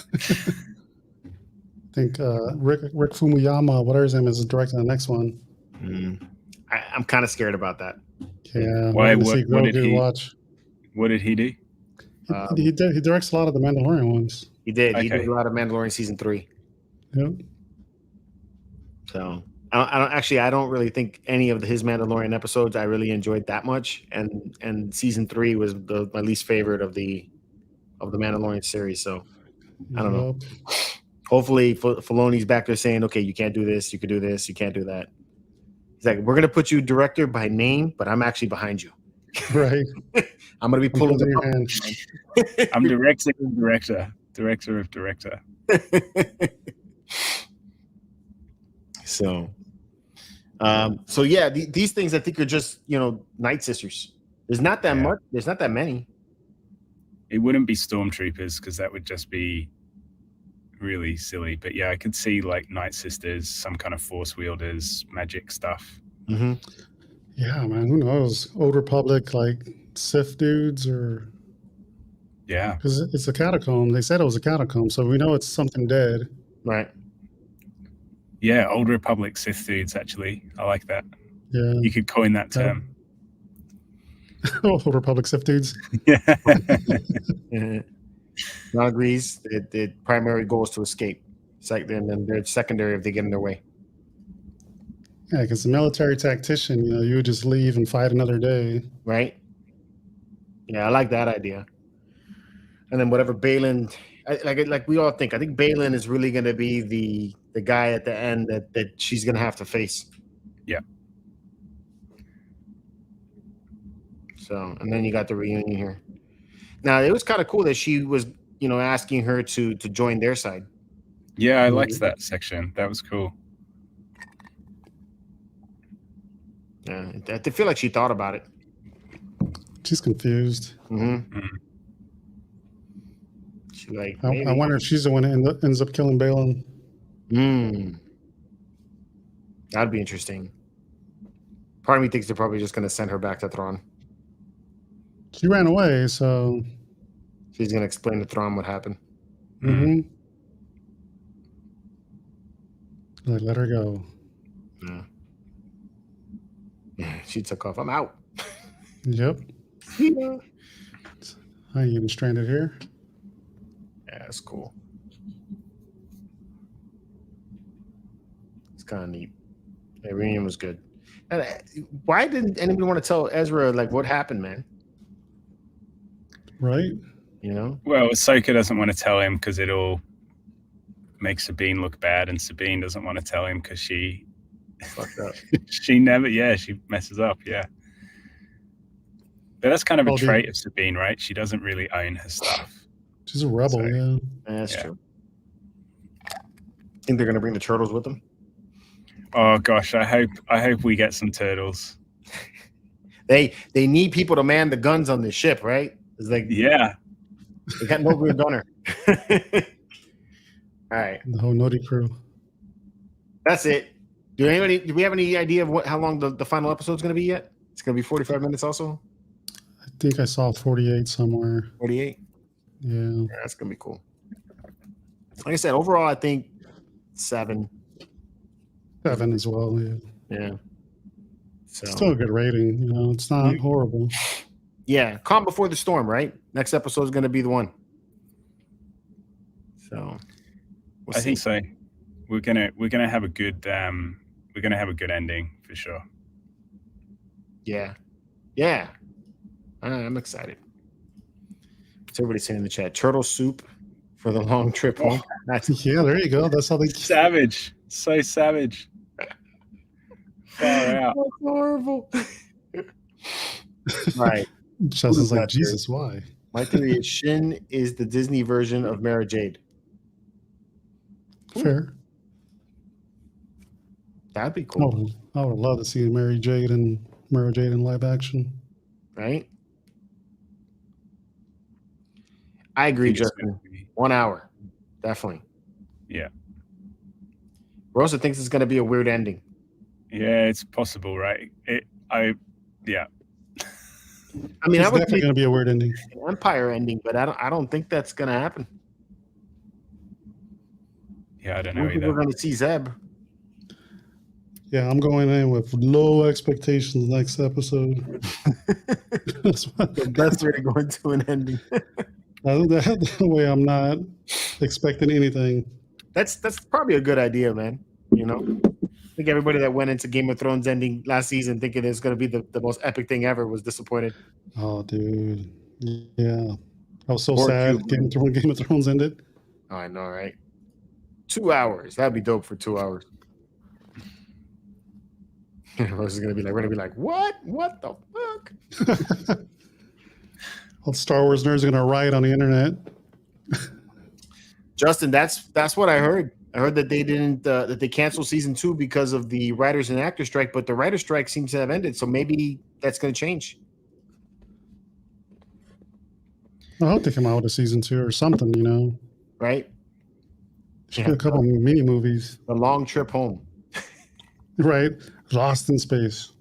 think Rick Fumuyama, whatever his name is directing the next one. I'm kind of scared about that. Yeah. Why? What did he watch? What did he do? He directs a lot of the Mandalorian ones. He did. Okay. He did a lot of Mandalorian season 3. Yep. So I don't really think any of his Mandalorian episodes I really enjoyed that much, and season 3 was my least favorite of the Mandalorian series. So I don't know. Hopefully Filoni's back there saying, okay, you can't do this, you can do this, you can't do that. He's like, we're gonna put you director by name, but I'm actually behind you. Right. I'm gonna be pulling your hand. I'm director of director. So yeah, these things I think are just, Night Sisters. There's not that much. There's not that many. It wouldn't be stormtroopers because that would just be really silly. But yeah, I could see like Night Sisters, some kind of force wielders, magic stuff. Mm-hmm. Yeah, man. Who knows? Old Republic, like Sith dudes, or because it's a catacomb. They said it was a catacomb, so we know it's something dead. Right. Yeah, Old Republic Sith dudes. Actually, I like that. Yeah, you could coin that term. Old Republic Sith dudes. Yeah. John agrees. The primary goal is to escape. It's like then they're secondary if they get in their way. Yeah, because the military tactician, you would just leave and fight another day. Right. Yeah, I like that idea. And then whatever Baylan, like we all think, I think Baylan is really going to be the guy at the end that she's going to have to face. Yeah. So, and then you got the reunion here. Now, it was kind of cool that she was, asking her to join their side. Yeah, I liked that section. That was cool. Yeah, I feel like she thought about it. She's confused. Mm-hmm. She like. I wonder if she's the one that ends up killing Baylan. That'd be interesting. Part of me thinks they're probably just going to send her back to Thrawn. She ran away, so she's going to explain to Thrawn what happened. Mm-hmm. Let her go. Yeah, she took off. I'm out. Yep. Yeah. I ain't even stranded here. Yeah, that's cool. It's kind of neat. The reunion was good. Why didn't anybody want to tell Ezra like what happened, man? Right? You know. Well, Ahsoka doesn't want to tell him because it'll make Sabine look bad, and Sabine doesn't want to tell him because she fucked up. she messes up. Yeah. But that's kind of a trait of Sabine, right? She doesn't really own her stuff. She's a rebel, yeah. That's true. Think they're gonna bring the turtles with them? Oh gosh, I hope we get some turtles. They need people to man the guns on this ship, right? It's like they got no real gunner. All right, the whole Noti crew. That's it. Do we have any idea of how long the final episode is going to be yet? It's going to be 45 minutes also. I think I saw 48 somewhere. 48. Yeah, that's going to be cool. Like I said, overall, I think 7. 7 as well. Yeah. So still a good rating. You know, it's not horrible. Yeah, Calm Before the Storm, right? Next episode is going to be the one. So I think so. We're gonna have a good ending for sure. Yeah. I'm excited. What's everybody saying in the chat? Turtle soup for the long trip home. Yeah, there you go. That's how they savage. So savage. Far out. That's horrible. Right. Justin's like, Jesus, why? My theory is Shin is the Disney version of Mara Jade. Fair. That'd be cool. I would love to see Mara Jade in live action. Right? I agree, Justin. 1 hour. Definitely. Yeah. Rosa thinks it's going to be a weird ending. Yeah, it's possible, right? I mean, it's definitely going to be a weird ending. An Empire ending, but I don't think that's going to happen. Yeah, I don't know either. We're going to see Zeb. Yeah, I'm going in with low expectations next episode. That's the best way to go into an ending. That way I'm not expecting anything. That's probably a good idea, man. You know? I think everybody that went into Game of Thrones ending last season thinking it's going to be the most epic thing ever was disappointed. Oh, dude. Yeah. I was so sad Game of Thrones ended. Oh, I know, right? 2 hours. That'd be dope for 2 hours. Rose is gonna be like, what? What the fuck? All Star Wars nerds are gonna riot on the internet. Justin, that's what I heard. I heard that they didn't that they canceled season 2 because of the writers and actors strike, but the writer strike seems to have ended, so maybe that's gonna change. I hope they come out with a season 2 or something, you know. Right? Should be a couple mini movies. The long trip home. Right. Lost in space.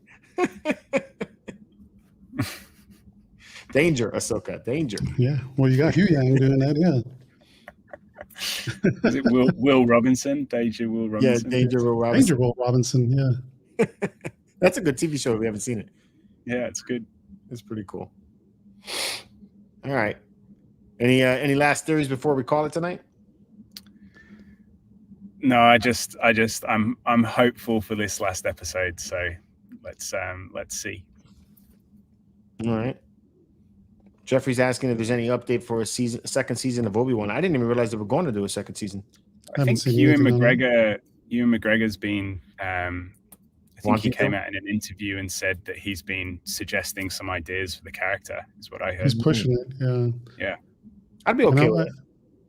Danger, Ahsoka. Danger. Yeah. Well, you got Hugh Yang doing that, yeah. Is it Will Robinson? Danger Will Robinson? Yeah, Danger Will Robinson. Danger Will Robinson, yeah. That's a good TV show if we haven't seen it. Yeah, it's good. It's pretty cool. All right. Any last theories before we call it tonight? No, I'm hopeful for this last episode, so let's see. All right. Jeffrey's asking if there's any update for a second season of Obi-Wan. I didn't even realize they were going to do a second season. I think Ewan McGregor's been I think he came out in an interview and said that he's been suggesting some ideas for the character, is what I heard. He's pushing it, yeah. Yeah. I'd be okay with it.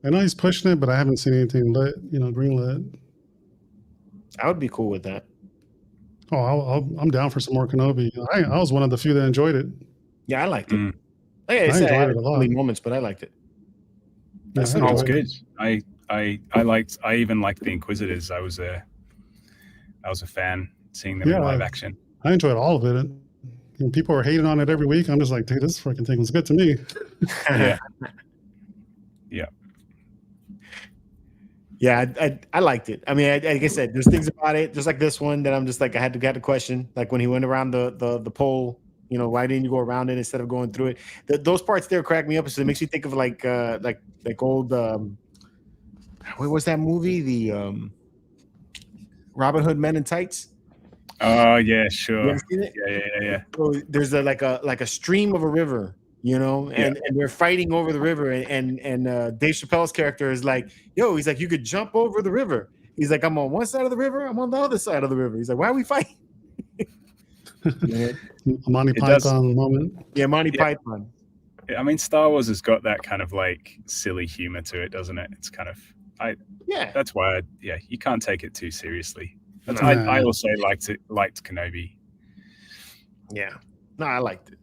I know he's pushing it, but I haven't seen anything greenlit. I would be cool with that. Oh, I'm down for some more Kenobi. I was one of the few that enjoyed it. Yeah, I liked it. I enjoyed it a lot. Moments, but I liked it. That sounds good. I even liked the Inquisitors. I was a fan seeing them in live action. I enjoyed all of it. And people are hating on it every week. I'm just like, dude, this freaking thing was good to me. Yeah. Yeah. Yeah, I liked it. I mean, like I said, there's things about it, just like this one, that I'm just like, I had to question. Like when he went around the pole, why didn't you go around it instead of going through it? Those parts there crack me up. So it makes me think of like old, what was that movie? The Robin Hood Men in Tights. Oh yeah, sure. You ever seen it? Yeah. So there's like a stream of a river, and they're fighting over the river, and Dave Chappelle's character is like, yo, he's like, you could jump over the river. He's like, I'm on one side of the river, I'm on the other side of the river. He's like, why are we fighting? Monty Python moment. Yeah, Monty Python. I mean, Star Wars has got that kind of like silly humor to it, doesn't it? It's kind of that's why you can't take it too seriously. I also liked Kenobi. Yeah, no, I liked it.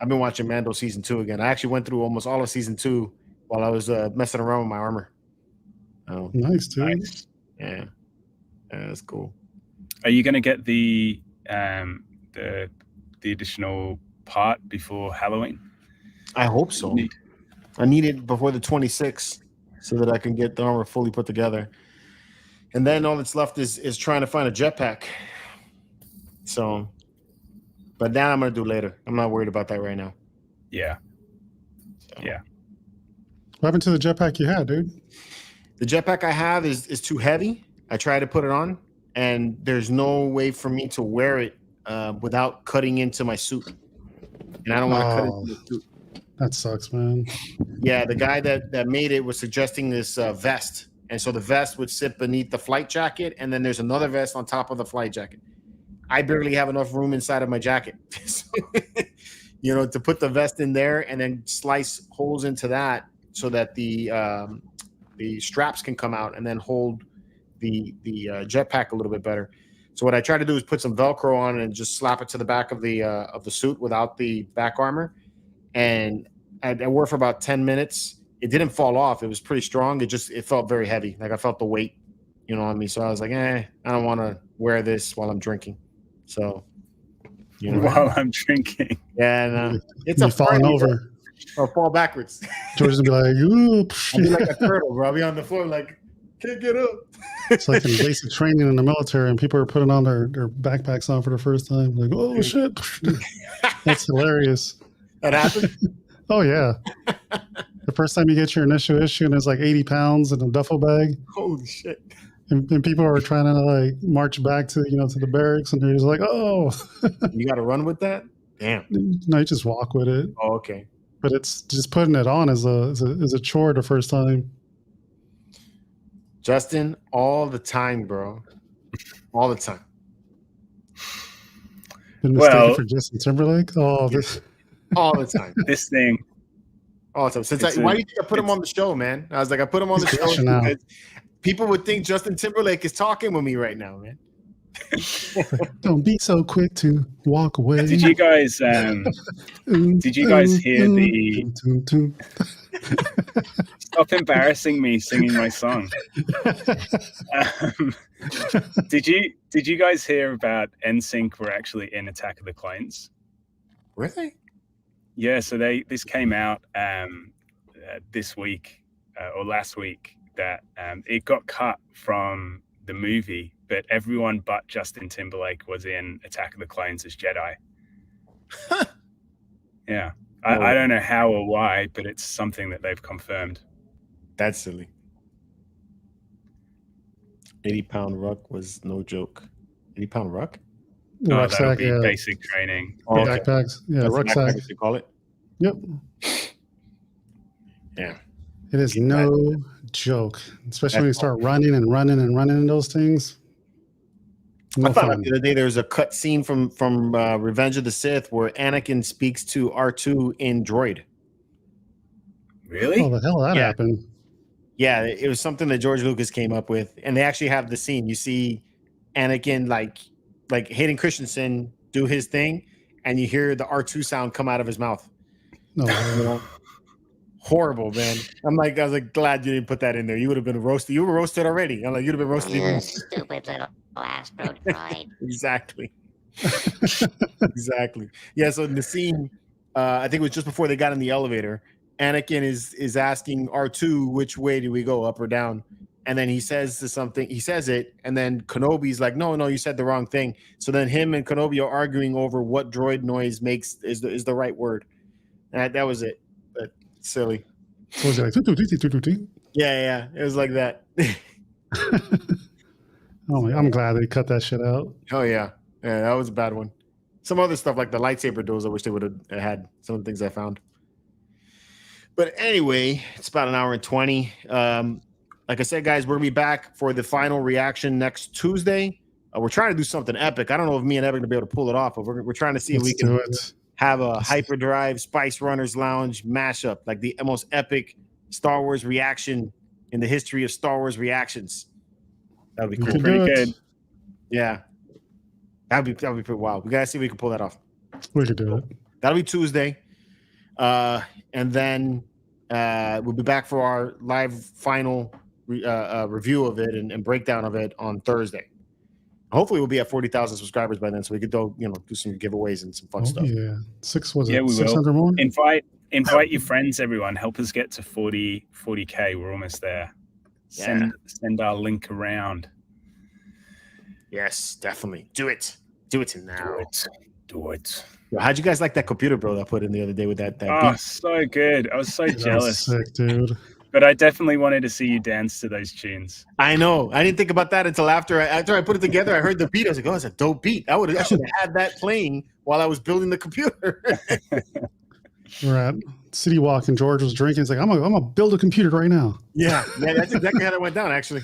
I've been watching Mando season 2 again. I actually went through almost all of season 2 while I was messing around with my armor. Oh, nice, dude. Nice. Yeah, that's cool. Are you going to get the additional part before Halloween? I hope so. I need it before the 26th so that I can get the armor fully put together. And then all that's left is trying to find a jetpack. So, but that I'm going to do later. I'm not worried about that right now. Yeah. So. Yeah. What happened to the jetpack you had, dude? The jetpack I have is too heavy. I tried to put it on, and there's no way for me to wear it without cutting into my suit. And I don't want to cut into the suit. That sucks, man. Yeah, the guy that made it was suggesting this vest. And so the vest would sit beneath the flight jacket, and then there's another vest on top of the flight jacket. I barely have enough room inside of my jacket, to put the vest in there and then slice holes into that so that the straps can come out and then hold the jetpack a little bit better. So what I try to do is put some Velcro on and just slap it to the back of the suit without the back armor. And I wore for about 10 minutes. It didn't fall off. It was pretty strong. It felt very heavy. Like I felt the weight, on me. So I was like, I don't want to wear this while I'm drinking. So, while I'm drinking. Yeah, no. It's a falling over. Or fall backwards. George will be like, ooh. I'll be like a turtle, bro. I'll be on the floor like, can't get up. It's like in basic training in the military, and people are putting on their backpacks on for the first time. Like, oh, shit. That's hilarious. That happened? Oh, yeah. The first time you get your initial issue, and it's like 80 pounds in a duffel bag. Holy shit. And people are trying to like march back to the barracks, and they're just like, oh. You got to run with that? Damn. No, you just walk with it. Oh, okay. But it's just putting it on as a chore the first time. Justin, all the time, bro. All the time. Been mistaken for Justin Timberlake? Oh, this. All the time. This thing. All the time. Why do you think I put him on the show, man? I was like, I put him on the show because people would think Justin Timberlake is talking with me right now, man. Don't be so quick to walk away. Did you guys hear the Stop embarrassing me singing my song. Did you guys hear about NSYNC were actually in Attack of the Clones? Were they? Yeah, so this came out this week or last week that it got cut from the movie, but everyone but Justin Timberlake was in Attack of the Clones as Jedi. Yeah. I don't know how or why, but it's something that they've confirmed. That's silly. 80-pound ruck was no joke. 80-pound ruck? Oh, that'll be basic training. Oh, okay. Backpacks. Yeah, rucksack. You call it? Yep. Yeah. It is no joke, especially when you start running in those things. No I found out the other day there was a cut scene from Revenge of the Sith where Anakin speaks to R2 in Droid. Really? Oh, the hell that happened? Yeah, it was something that George Lucas came up with, and they actually have the scene. You see Anakin like Hayden Christensen do his thing, and you hear the R2 sound come out of his mouth. No, horrible, man. I was like, glad you didn't put that in there. You would have been roasted. You were roasted already. I'm like, you'd have been roasted. You stupid little Astro droid. Exactly. Exactly. Yeah. So in the scene, I think it was just before they got in the elevator. Anakin is asking R2, which way do we go, up or down? And then he says it, and then Kenobi's like, no, you said the wrong thing. So then him and Kenobi are arguing over what droid noise is the right word. And that was it. But silly. What was it like? Yeah. It was like that. Oh, I'm glad they cut that shit out. Oh yeah, that was a bad one. Some other stuff like the lightsaber duels, I wish they would have had some of the things I found. But anyway, it's about an hour and 20. Like I said, guys, we're gonna be back for the final reaction next Tuesday. We're trying to do something epic. I don't know if me and Epic are gonna be able to pull it off, but we're trying to see if we can have a Hyperdrive Spice Runners Lounge mashup, like the most epic Star Wars reaction in the history of Star Wars reactions. That would be cool. Pretty good. Yeah. That'd be pretty wild. We gotta see if we can pull that off. We could do it. That'll be Tuesday. And then we'll be back for our live final review of it and breakdown of it on Thursday. Hopefully we'll be at 40,000 subscribers by then, so we could do some giveaways and some fun stuff. Yeah. We 600 will. more? Invite your friends, everyone. Help us get to 40K. We're almost there. Send our link around. Yes, definitely. Do it now. Do it. How'd you guys like that computer, bro, that I put in the other day with that beat? So good. I was so jealous. Sick, dude. But I definitely wanted to see you dance to those tunes. I know. I didn't think about that until after I put it together. I heard the beat. I was like, oh, it's a dope beat. I should have had that playing while I was building the computer. We're at City Walk and George was drinking. He's like, I'm gonna build a computer right now. Yeah, that's exactly how that went down, actually.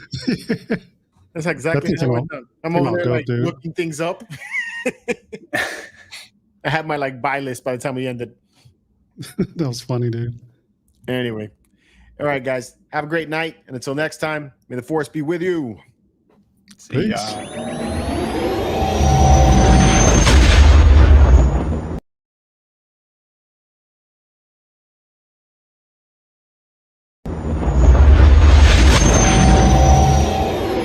That's exactly how it went down. I'm over there looking things up. I had my buy list by the time we ended. That was funny, dude. Anyway. All right, guys. Have a great night. And until next time, may the force be with you. See ya.